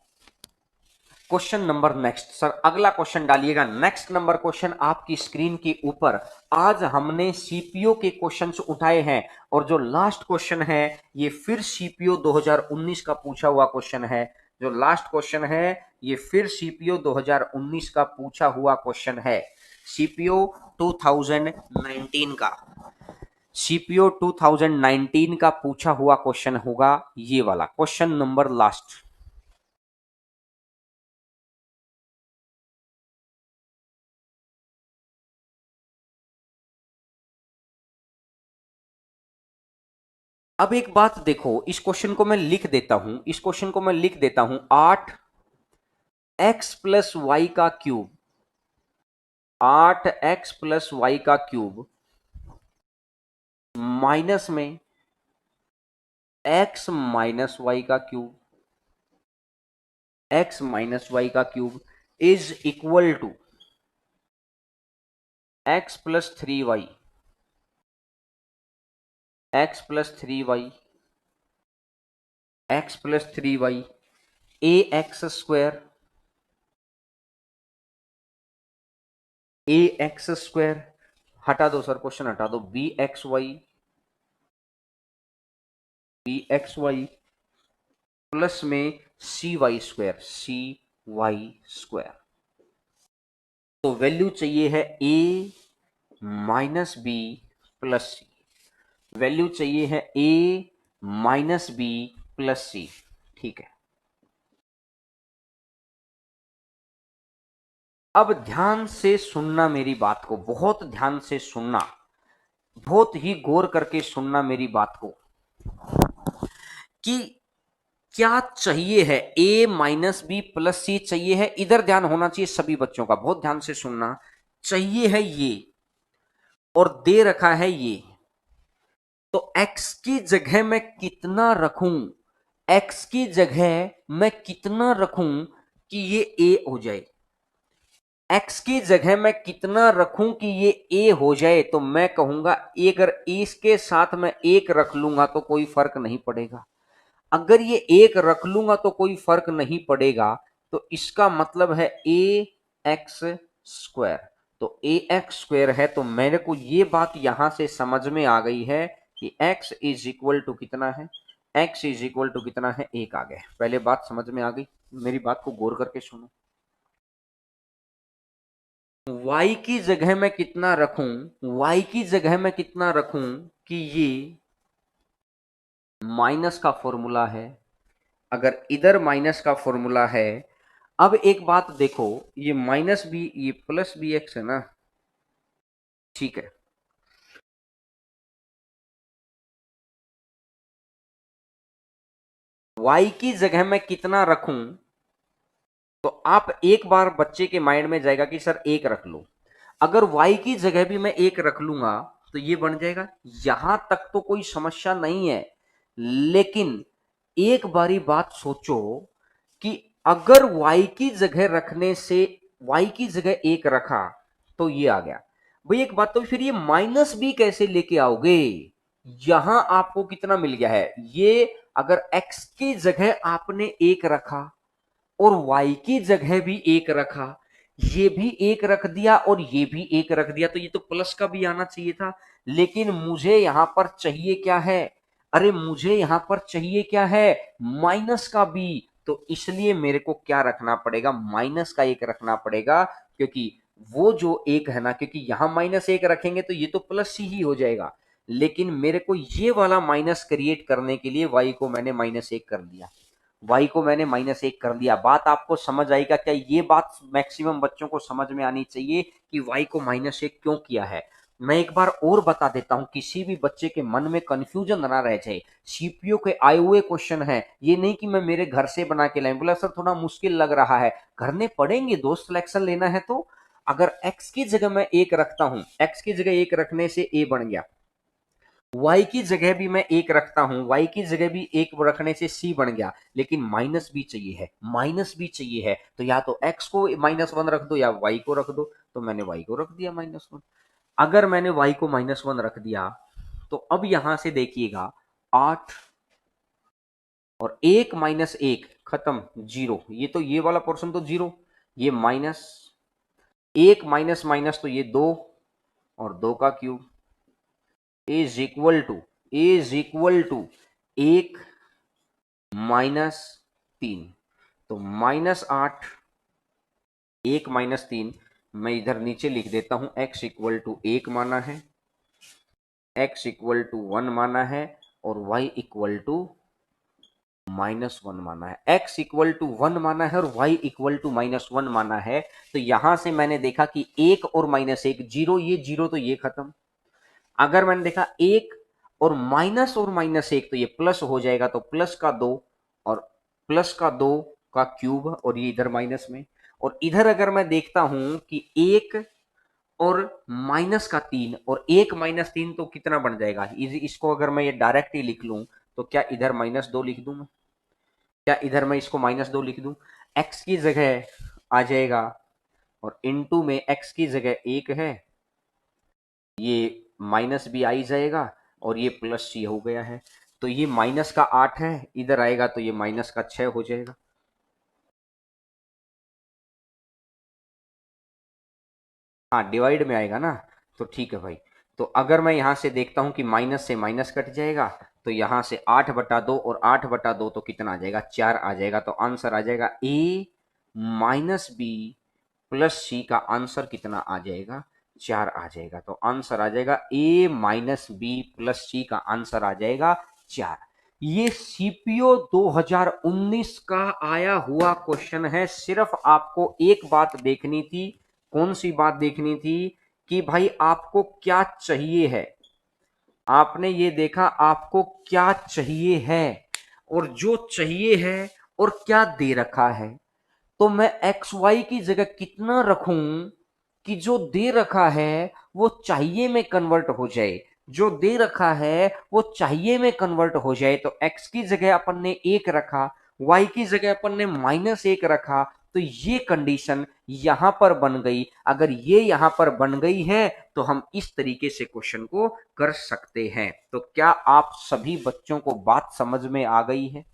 क्वेश्चन नंबर नेक्स्ट, सर अगला क्वेश्चन डालिएगा। नेक्स्ट नंबर क्वेश्चन आपकी स्क्रीन के ऊपर। आज हमने सीपीओ के क्वेश्चंस उठाए हैं और जो लास्ट क्वेश्चन है ये फिर सीपीओ 2019 का पूछा हुआ क्वेश्चन है। जो लास्ट क्वेश्चन है ये फिर सीपीओ 2019 का पूछा हुआ क्वेश्चन है, सीपीओ 2019 का। सीपीओ 2019 का पूछा हुआ क्वेश्चन होगा ये वाला क्वेश्चन नंबर लास्ट। अब एक बात देखो, इस क्वेश्चन को मैं लिख देता हूं, इस क्वेश्चन को मैं लिख देता हूं, 8x+y का क्यूब, 8x+y का क्यूब माइनस में x माइनस वाई का क्यूब, x माइनस वाई का cube is equal to x+3y, x+3y, x+3y, ax square, हटा दो सर, क्वेश्चन हटा दो, bxy प्लस में cy स्क्वायर। तो वैल्यू चाहिए है a minus b plus c, value चाहिए है a minus b plus c. ठीक है, अब ध्यान से सुनना मेरी बात को, बहुत ध्यान से सुनना, बहुत ही गौर करके सुनना मेरी बात को, कि क्या चाहिए है, a माइनस बी प्लस सी चाहिए है। इधर ध्यान होना चाहिए सभी बच्चों का, बहुत ध्यान से सुनना। चाहिए है ये और दे रखा है ये, तो x की जगह मैं कितना रखूं, x की जगह मैं कितना रखूं कि ये a हो जाए, x की जगह मैं कितना रखूं कि ये a हो जाए। तो मैं कहूंगा अगर इसके साथ मैं 1 रख लूंगा तो कोई फर्क नहीं पड़ेगा, अगर ये 1 रख लूंगा तो कोई फर्क नहीं पड़ेगा। तो इसका मतलब है ax स्क्वायर। तो ax स्क्वायर है, तो मेरे को ये बात यहां से समझ में आ गई है कि x इज इक्वल टू कितना है, x इज इक्वल टू कितना है, 1 आ गया। पहले बात समझ में आ गई, मेरी बात को गौर करके सुनो। y की जगह मैं कितना रखूं, y की जगह मैं कितना रखूं कि ये माइनस का फॉर्मूला है, अगर इधर माइनस का फॉर्मूला है। अब एक बात देखो, ये माइनस बी ये प्लस बी एक्स है ना, ठीक है। y की जगह मैं कितना रखूं, तो आप एक बार बच्चे के माइंड में जाएगा कि सर 1 रख लो। अगर y की जगह भी मैं 1 रख लूंगा तो ये बन जाएगा, यहां तक तो कोई समस्या नहीं है। लेकिन एक बारी बात सोचो कि अगर y की जगह रखने से, y की जगह 1 रखा तो ये आ गया। भाई एक बात, तो फिर ये माइनस बी कैसे लेके आओगे? यहां आपको कितना मिल गया है, ये अगर x की जगह आपने 1 रखा और y की जगह भी 1 रखा, ये भी 1 रख दिया और ये भी 1 रख दिया, तो ये तो प्लस का भी आना चाहिए था। लेकिन मुझे यहां पर चाहिए क्या है, अरे मुझे यहां पर चाहिए क्या है, माइनस का भी। तो इसलिए मेरे को क्या रखना पड़ेगा, माइनस का 1 रखना पड़ेगा, क्योंकि वो जो 1 है ना, क्योंकि यहां -1 रखेंगे तो ये तो प्लस ही हो जाएगा। लेकिन मेरे को ये वाला माइनस क्रिएट करने के लिए y को मैंने -1 कर दिया, y को मैंने -1 कर दिया। बात आपको समझ आएगा क्या? ये बात मैक्सिमम बच्चों को समझ में आनी चाहिए कि y को -1 क्यों किया है। मैं एक बार और बता देता हूं, किसी भी बच्चे के मन में कंफ्यूजन ना रह जाए। सीपीयू के आए हुए क्वेश्चन है, ये नहीं कि मैं मेरे घर से बना के लाऊं। बोला सर थोड़ा मुश्किल लग रहा है, घर में पढ़ेंगे, दोस्त सिलेक्शन लेना है तो अगर x की जगह मैं 1 रखता हूं, x की जगह 1 रखने से a बन गया, y की जगह भी मैं 1 रखता हूं, y की जगह भी 1 रखने से c बन गया, लेकिन माइनस भी चाहिए है, माइनस भी चाहिए है, तो या तो x को -1 रख दो या y को रख दो, तो मैंने y को रख दिया -1। अगर मैंने y को -1 रख दिया तो अब यहां से देखिएगा 8 और 1 - 1 खत्म, 0। ये तो ये वाला पोर्शन तो 0, ये माइनस 1 माइनस माइनस तो ये 2 और 2 का क्यूब इज इक्वल टू 1 -3। तो -8 1 -3 मैं इधर नीचे लिख देता हूं, x इक्वल टू 1 माना है, x इक्वल टू 1 माना है और y इक्वल टू -1 माना है। x इक्वल टू 1 माना है और y इक्वल टू -1 माना है। तो यहां से मैंने देखा कि 1 और -1 0, ये 0 तो ये खत्म। अगर मैंने देखा 1 और -1 तो ये प्लस हो जाएगा, तो प्लस का 2 और प्लस का 2 का क्यूब और ये इधर माइनस में। और इधर अगर मैं देखता हूं कि 1 और -3 और 1 -3 तो कितना बन जाएगा, इसको अगर मैं ये डायरेक्ट ही लिख लूं तो क्या इधर -2 लिख दूं मैं, क्या इधर मैं इसको -2 लिख दूं, x की जगह आ जाएगा और इनटू में x की जगह 1 है, ये माइनस भी आ ही जाएगा और ये प्लस सी हो गया है। तो ये -8 है, इधर आएगा तो ये -6 हो जाएगा। हाँ, डिवाइड में आएगा ना, तो ठीक है भाई। तो अगर मैं यहां से देखता हूं कि माइनस से माइनस कट जाएगा, तो यहां से 8/2 और 8/2 तो कितना आ जाएगा, 4 आ जाएगा। तो आंसर आ जाएगा a माइनस बी प्लस सी का आंसर कितना आ जाएगा, 4 आ जाएगा। तो आंसर आ जाएगा a माइनस बी प्लस सी का आंसर आ जाएगा 4। ये सीपीओ 2019 का आया हुआ क्वेश्चन है। सिर्फ आपको एक बात देखनी थी, कौन सी बात देखनी थी, कि भाई आपको क्या चाहिए है। आपने ये देखा आपको क्या चाहिए है और जो चाहिए है और क्या दे रखा है, तो मैं एक्स वाई की जगह कितना रखूं कि जो दे रखा है वो चाहिए में कन्वर्ट हो जाए, जो दे रखा है वो चाहिए में कन्वर्ट हो जाए। तो x की जगह अपन ने 1 रखा, y की जगह अपन ने -1 रखा, तो ये कंडीशन यहां पर बन गई। अगर ये यहां पर बन गई है तो हम इस तरीके से क्वेश्चन को कर सकते हैं। तो क्या आप सभी बच्चों को बात समझ में आ गई है,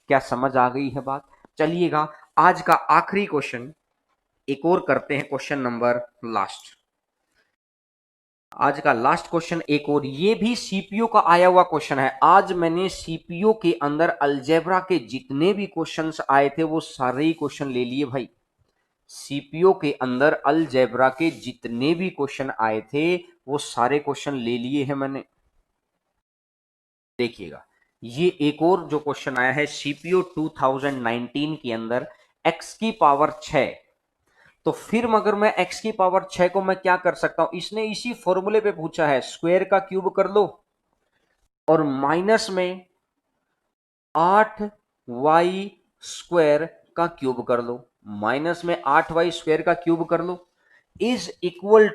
क्या समझ आ गई है बात। चलिएगा आज का आखिरी क्वेश्चन एक और करते हैं, क्वेश्चन नंबर लास्ट। आज का लास्ट क्वेश्चन एक और, ये भी सीपीओ का आया हुआ क्वेश्चन है। आज मैंने सीपीओ के अंदर अलजेब्रा के जितने भी क्वेश्चंस आए थे वो सारे ही क्वेश्चन ले लिए भाई। सीपीओ के अंदर अलजेब्रा के जितने भी क्वेश्चन आए थे वो सारे क्वेश्चन ले लिए हैं मैंने। देखिएगा ये एक और जो क्वेश्चन आया है सीपीओ 2019 के अंदर, x की पावर 6। तो फिर मगर मैं x की पावर 6 को मैं क्या कर सकता हूं, इसने इसी फॉर्मूले पे पूछा है, स्क्वायर का क्यूब कर लो और माइनस में 8y स्क्वायर का क्यूब कर लो, माइनस में 8y स्क्वायर का क्यूब कर लो, इज इक्वल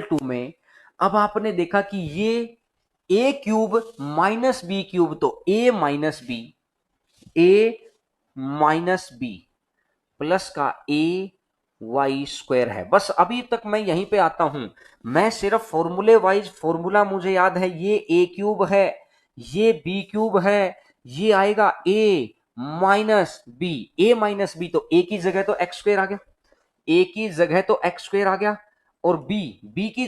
टू में। अब आपने देखा कि ये a cube minus b cube, तो a माइनस बी प्लस का ए वाई स्क्वायर है। बस अभी तक मैं यहीं पे आता हूं, मैं सिर्फ फॉर्मूले वाइज, फॉर्मूला मुझे याद है, ये ए क्यूब है, ये बी क्यूब है, ये आएगा ए माइनस बी तो ए की जगह तो एक्स स्क्वायर आ गया, ए की जगह तो एक्स स्क्वायर आ गया, और बी की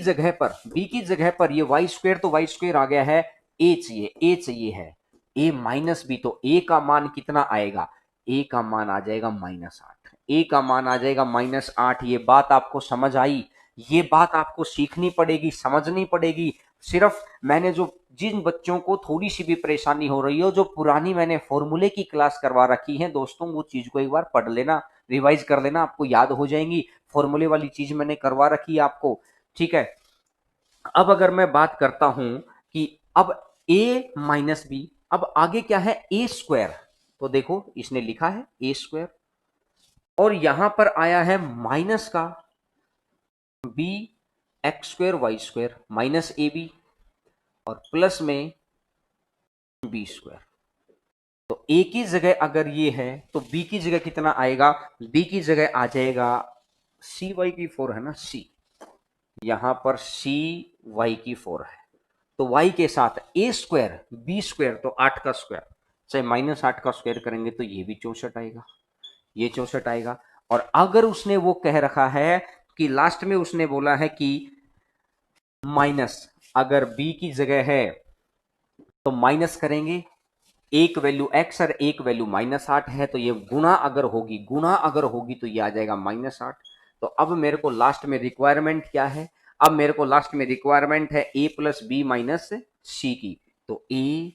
जगह पर ये वाई स्क्वायर, तो वाई स्क्वायर आ गया है। ए चाहिए है, ए माइनस बी, तो ए का मान कितना आएगा, ए का मान आ जाएगा -8, ए का मान आ जाएगा -8। ये बात आपको समझ आई, ये बात आपको सीखनी पड़ेगी, समझनी पड़ेगी। सिर्फ मैंने जो, जिन बच्चों को थोड़ी सी भी परेशानी हो रही हो, जो पुरानी मैंने फॉर्मूले की क्लास करवा रखी है दोस्तों, वो चीज को एक बार पढ़ लेना, रिवाइज कर लेना, आपको याद हो जाएंगी। फॉर्मूले वाली चीज मैंने करवा रखी है आपको, ठीक है। अब अगर मैं बात करता हूं कि अब a माइनस बी, अब आगे क्या है, ए स्क्वायर, तो देखो इसने लिखा है ए स्क्वायर और यहां पर आया है माइनस का b x square y square minus a b और प्लस में बी स्क्वायर। तो ए की जगह अगर ये है तो बी की जगह कितना आएगा, बी की जगह आ जाएगा सी वाई की 4 है ना, सी, यहां पर सी वाई की 4 है। तो y के साथ ए स्क्वायर बी स्क्वायर तो 8 का स्क्वायर, चाहे माइनस 8 का स्क्वायर करेंगे तो ये भी 64 आएगा, ये 64 आएगा। और अगर उसने वो कह रखा है कि लास्ट में उसने बोला है कि माइनस, अगर b की जगह है तो माइनस करेंगे, एक वैल्यू x और एक वैल्यू -8 है, तो ये गुना अगर होगी तो ये आ जाएगा -8। तो अब मेरे को लास्ट में रिक्वायरमेंट क्या है, अब मेरे को लास्ट में रिक्वायरमेंट है a प्लस बी माइनस सी की। तो a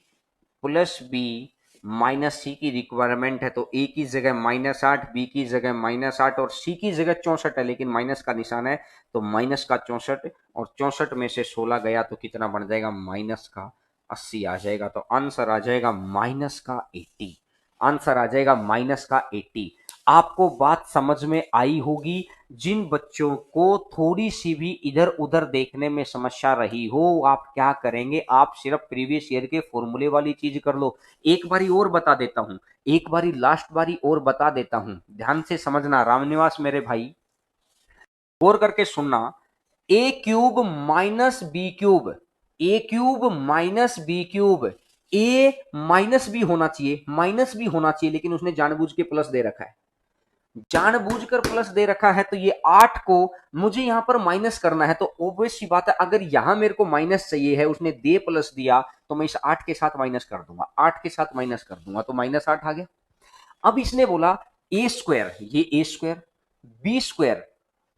प्लस बी माइनस सी की रिक्वायरमेंट है, तो a की जगह -8, b की जगह -8 और c की जगह 64 है, लेकिन माइनस का निशान है तो माइनस का 64, और 64 में से 16 गया तो कितना बन जाएगा, माइनस का 80 आ जाएगा। तो आंसर आ जाएगा माइनस का 80, आंसर आ जाएगा माइनस का 80। आपको बात समझ में आई होगी। जिन बच्चों को थोड़ी सी भी इधर उधर देखने में समस्या रही हो, आप क्या करेंगे, आप सिर्फ प्रीवियस ईयर के फॉर्मूले वाली चीज कर लो। एक बारी और बता देता हूं, एक बारी लास्ट बारी और बता देता हूं, ध्यान से समझना रामनिवास मेरे भाई, गौर करके सुनना। ए क्यूब माइनस बी क्यूब, ए क्यूब माइनस बी क्यूब, ए माइनस बी होना चाहिए, माइनस बी होना चाहिए, लेकिन उसने जानबूझ के प्लस दे रखा है, जानबूझकर प्लस दे रखा है। तो ये 8 को मुझे यहां पर माइनस करना है, तो ऑब्वियस सी बात है, अगर यहां मेरे को माइनस चाहिए है, उसने दे प्लस दिया, तो मैं इस 8 के साथ माइनस कर दूंगा, 8 के साथ माइनस कर दूंगा, तो -8 आ गया। अब इसने बोला ए स्क्वायर, ये ए स्क्वायर, बी स्क्वायर,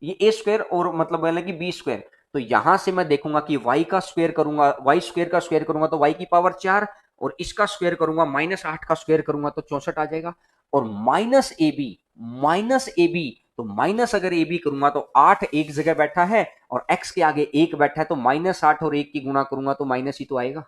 ये ए स्क्वायर, और मतलब बोला कि बी स्क्वायर। तो यहां से मैं देखूंगा कि वाई का स्क्वायर करूंगा, वाई स्क्वायर का स्क्वायर करूंगा तो वाई की पावर 4, और इसका स्क्वायर करूंगा -8 का स्क्वायर करूंगा तो 64 आ जाएगा। और minus a b, minus a b, तो माइनस अगर ए बी करूंगा तो 8 एक जगह बैठा है और x के आगे 1 बैठा है, तो -8 और 1 की गुणा करूंगा तो माइनस ही तो आएगा,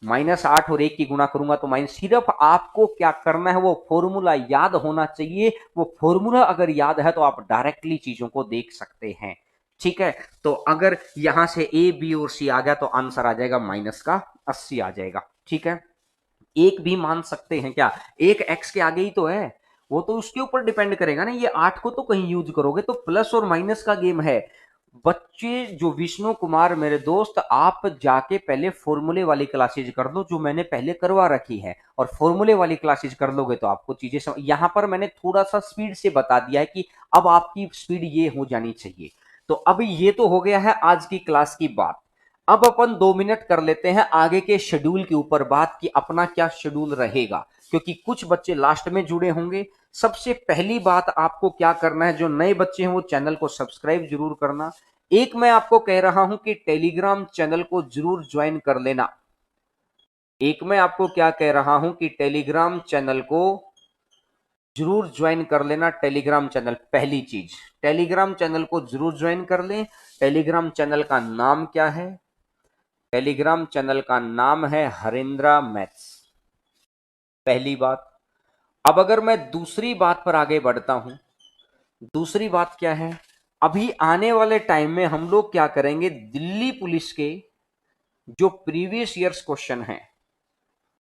-8 और 1 की गुणा करूंगा तो माइनस। सिर्फ आपको क्या करना है, वो फॉर्मूला याद होना चाहिए, वो फॉर्मूला अगर याद है तो आप डायरेक्टली चीजों को देख सकते हैं। ठीक है, तो अगर यहां से ए बी और सी आ गया तो आंसर आ जाएगा माइनस का 80 आ जाएगा। ठीक है, एक भी मान सकते हैं क्या, एक एक्स के आगे ही तो है, वो तो उसके ऊपर डिपेंड करेगा ना, ये 8 को तो कहीं यूज करोगे, तो प्लस और माइनस का गेम है। बच्चे जो विष्णु कुमार मेरे दोस्त, आप जाके पहले फॉर्मूले वाली क्लासेज कर लो जो मैंने पहले करवा रखी है, और फॉर्मूले वाली क्लासेज कर लोगे तो आपको चीजें यहां पर मैंने थोड़ा सा स्पीड से बता दिया है कि अब आपकी स्पीड ये हो जानी चाहिए। तो अभी ये तो हो गया है आज की क्लास की बात। अब अपन 2 मिनट कर लेते हैं आगे के शेड्यूल के ऊपर बात, कि अपना क्या शेड्यूल रहेगा, क्योंकि कुछ बच्चे लास्ट में जुड़े होंगे। सबसे पहली बात आपको क्या करना है, जो नए बच्चे हैं वो चैनल को सब्सक्राइब जरूर करना। एक मैं आपको कह रहा हूं कि टेलीग्राम चैनल को जरूर ज्वाइन कर लेना। एक मैं आपको क्या कह रहा हूं कि टेलीग्राम चैनल को जरूर ज्वाइन कर लेना। टेलीग्राम चैनल, पहली चीज, टेलीग्राम चैनल को जरूर ज्वाइन कर लें। टेलीग्राम चैनल का नाम क्या है, टेलीग्राम चैनल का नाम है हरेंद्रा मैथ्स, पहली बात। अब अगर मैं दूसरी बात पर आगे बढ़ता हूं, दूसरी बात क्या है, अभी आने वाले टाइम में हम लोग क्या करेंगे, दिल्ली पुलिस के जो प्रीवियस ईयर्स क्वेश्चन हैं,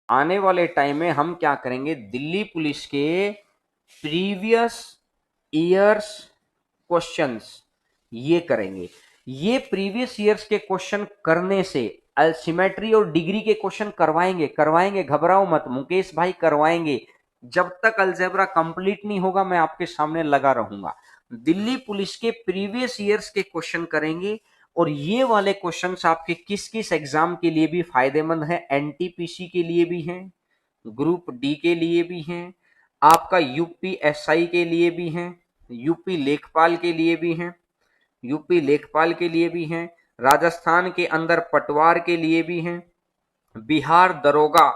आने वाले टाइम में हम क्या करेंगे, दिल्ली पुलिस के प्रीवियस ईयर्स क्वेश्चंस ये करेंगे। ये प्रीवियस ईयर्स के क्वेश्चन करने से सिमेट्री और डिग्री के क्वेश्चन करवाएंगे, करवाएंगे, घबराओ मत मुकेश भाई, करवाएंगे। जब तक अलजेब्रा कंप्लीट नहीं होगा मैं आपके सामने लगा रहूंगा। दिल्ली पुलिस के प्रीवियस ईयर्स के क्वेश्चन करेंगे, और ये वाले क्वेश्चंस आपके किस किस एग्जाम के लिए भी फायदेमंद है, एनटीपीसी के लिए भी हैं, ग्रुप डी के लिए भी हैं, आपका यूपीएसआई के लिए भी हैं, यूपी लेखपाल के लिए भी हैं, यूपी लेखपाल के लिए भी हैं, राजस्थान के अंदर पटवार के लिए भी हैं, बिहार दरोगा,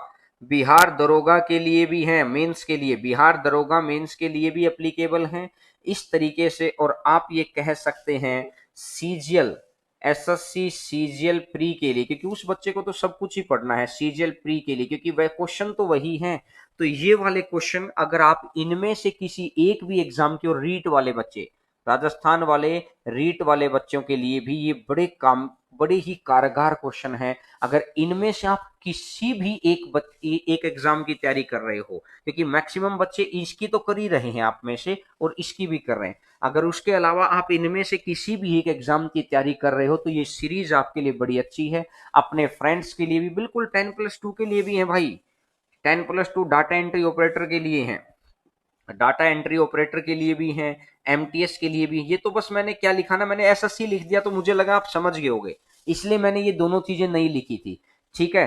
बिहार दरोगा के लिए भी हैं, मेंस के लिए, बिहार दरोगा मेंस के लिए भी एप्लीकेबल हैं। इस तरीके से, और आप ये कह सकते हैं सीजीएल, एसएससी सीजीएल प्री के लिए, क्योंकि उस बच्चे को तो सब कुछ ही पढ़ना है, सीजीएल प्री के लिए, क्योंकि वह क्वेश्चन तो वही हैं। तो ये वाले क्वेश्चन अगर आप इनमें से किसी एक भी एग्जाम के, और रीट वाले बच्चे, राजस्थान वाले रीट वाले बच्चों के लिए भी ये बड़े ही कारगर क्वेश्चन है। अगर इनमें से आप किसी भी एक एग्जाम की तैयारी कर रहे हो, क्योंकि मैक्सिमम बच्चे इसकी तो कर ही रहे हैं आप में से और इसकी भी कर रहे हैं, अगर उसके अलावा आप इनमें से किसी भी एक एग्जाम की तैयारी कर रहे हो तो ये सीरीज आपके लिए बड़ी अच्छी है। अपने फ्रेंड्स के लिए भी बिल्कुल 10+2 के लिए भी है भाई। 10+2 डाटा एंट्री ऑपरेटर के लिए है, डाटा एंट्री ऑपरेटर के लिए भी हैं, एमटीएस के लिए भी। ये तो बस मैंने क्या लिखा ना, मैंने एसएससी लिख दिया तो मुझे लगा आप समझ गए होगे, इसलिए मैंने ये दोनों चीजें नहीं लिखी थी। ठीक है,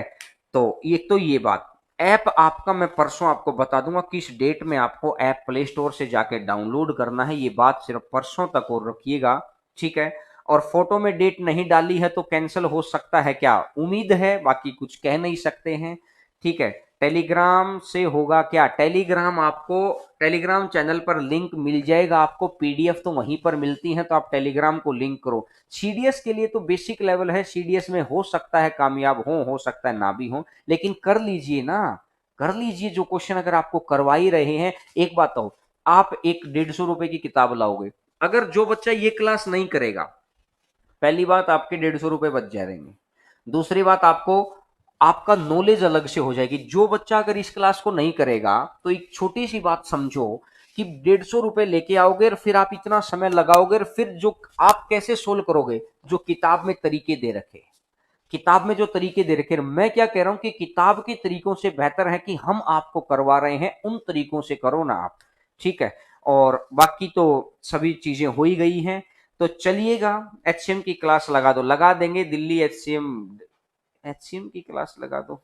तो ये बात। ऐप आपका मैं परसों आपको बता दूंगा किस डेट में आपको ऐप प्ले स्टोर से जाके डाउनलोड करना है, ये बात सिर्फ परसों तक और रखिएगा। ठीक है, और फोटो में डेट नहीं डाली है तो कैंसिल हो सकता है, क्या उम्मीद है, बाकी कुछ कह नहीं सकते हैं। ठीक है, टेलीग्राम से होगा क्या, टेलीग्राम आपको टेलीग्राम चैनल पर लिंक मिल जाएगा आपको, पीडीएफ तो वहीं पर मिलती है, तो आप टेलीग्राम को लिंक करो। सीडीएस के लिए तो बेसिक लेवल है, सीडीएस में हो सकता है कामयाब हो सकता है ना भी हो, लेकिन कर लीजिए ना, कर लीजिए जो क्वेश्चन अगर आपको करवा ही रहे हैं। एक बात हो, आप एक 150 रुपए की किताब लाओगे, अगर जो बच्चा ये क्लास नहीं करेगा, पहली बात आपके 150 रुपए बच जाएंगे, दूसरी बात आपको आपका नॉलेज अलग से हो जाएगी। जो बच्चा अगर इस क्लास को नहीं करेगा तो एक छोटी सी बात समझो कि 150 रुपए लेके आओगे और फिर आप इतना समय लगाओगे और फिर जो आप कैसे सोल्व करोगे, जो किताब में तरीके दे रखे, किताब में जो तरीके दे रखे, मैं क्या कह रहा हूं कि किताब के तरीकों से बेहतर है कि हम आपको करवा रहे हैं, उन तरीकों से करो ना आप। ठीक है, और बाकी तो सभी चीजें हो ही गई हैं। तो चलिएगा, एचसीएम की क्लास लगा दो, लगा देंगे दिल्ली एचसीएम, एचसीएम की क्लास लगा दो,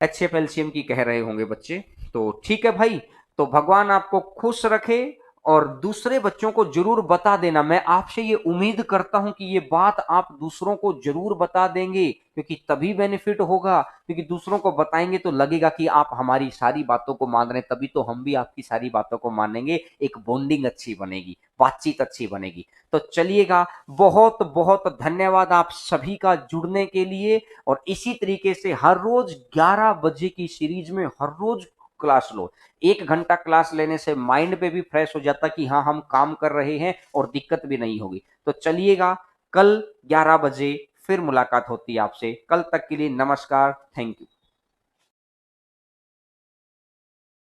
एचएफ एलसीएम की कह रहे होंगे बच्चे। तो ठीक है भाई, तो भगवान आपको खुश रखे और दूसरे बच्चों को जरूर बता देना। मैं आपसे ये उम्मीद करता हूं कि ये बात आप दूसरों को जरूर बता देंगे, क्योंकि तभी बेनिफिट होगा, क्योंकि दूसरों को बताएंगे तो लगेगा कि आप हमारी सारी बातों को मान रहे हैं, तभी तो हम भी आपकी सारी बातों को मानेंगे, एक बॉन्डिंग अच्छी बनेगी, बातचीत अच्छी बनेगी। तो चलिएगा, बहुत बहुत धन्यवाद आप सभी का जुड़ने के लिए, और इसी तरीके से हर रोज 11 बजे की सीरीज में हर रोज क्लास लो। 1 घंटा क्लास लेने से माइंड पे भी फ्रेश हो जाता कि हाँ हम काम कर रहे हैं और दिक्कत भी नहीं होगी। तो चलिएगा, कल 11 बजे फिर मुलाकात होती है आपसे, कल तक के लिए नमस्कार, थैंक यू।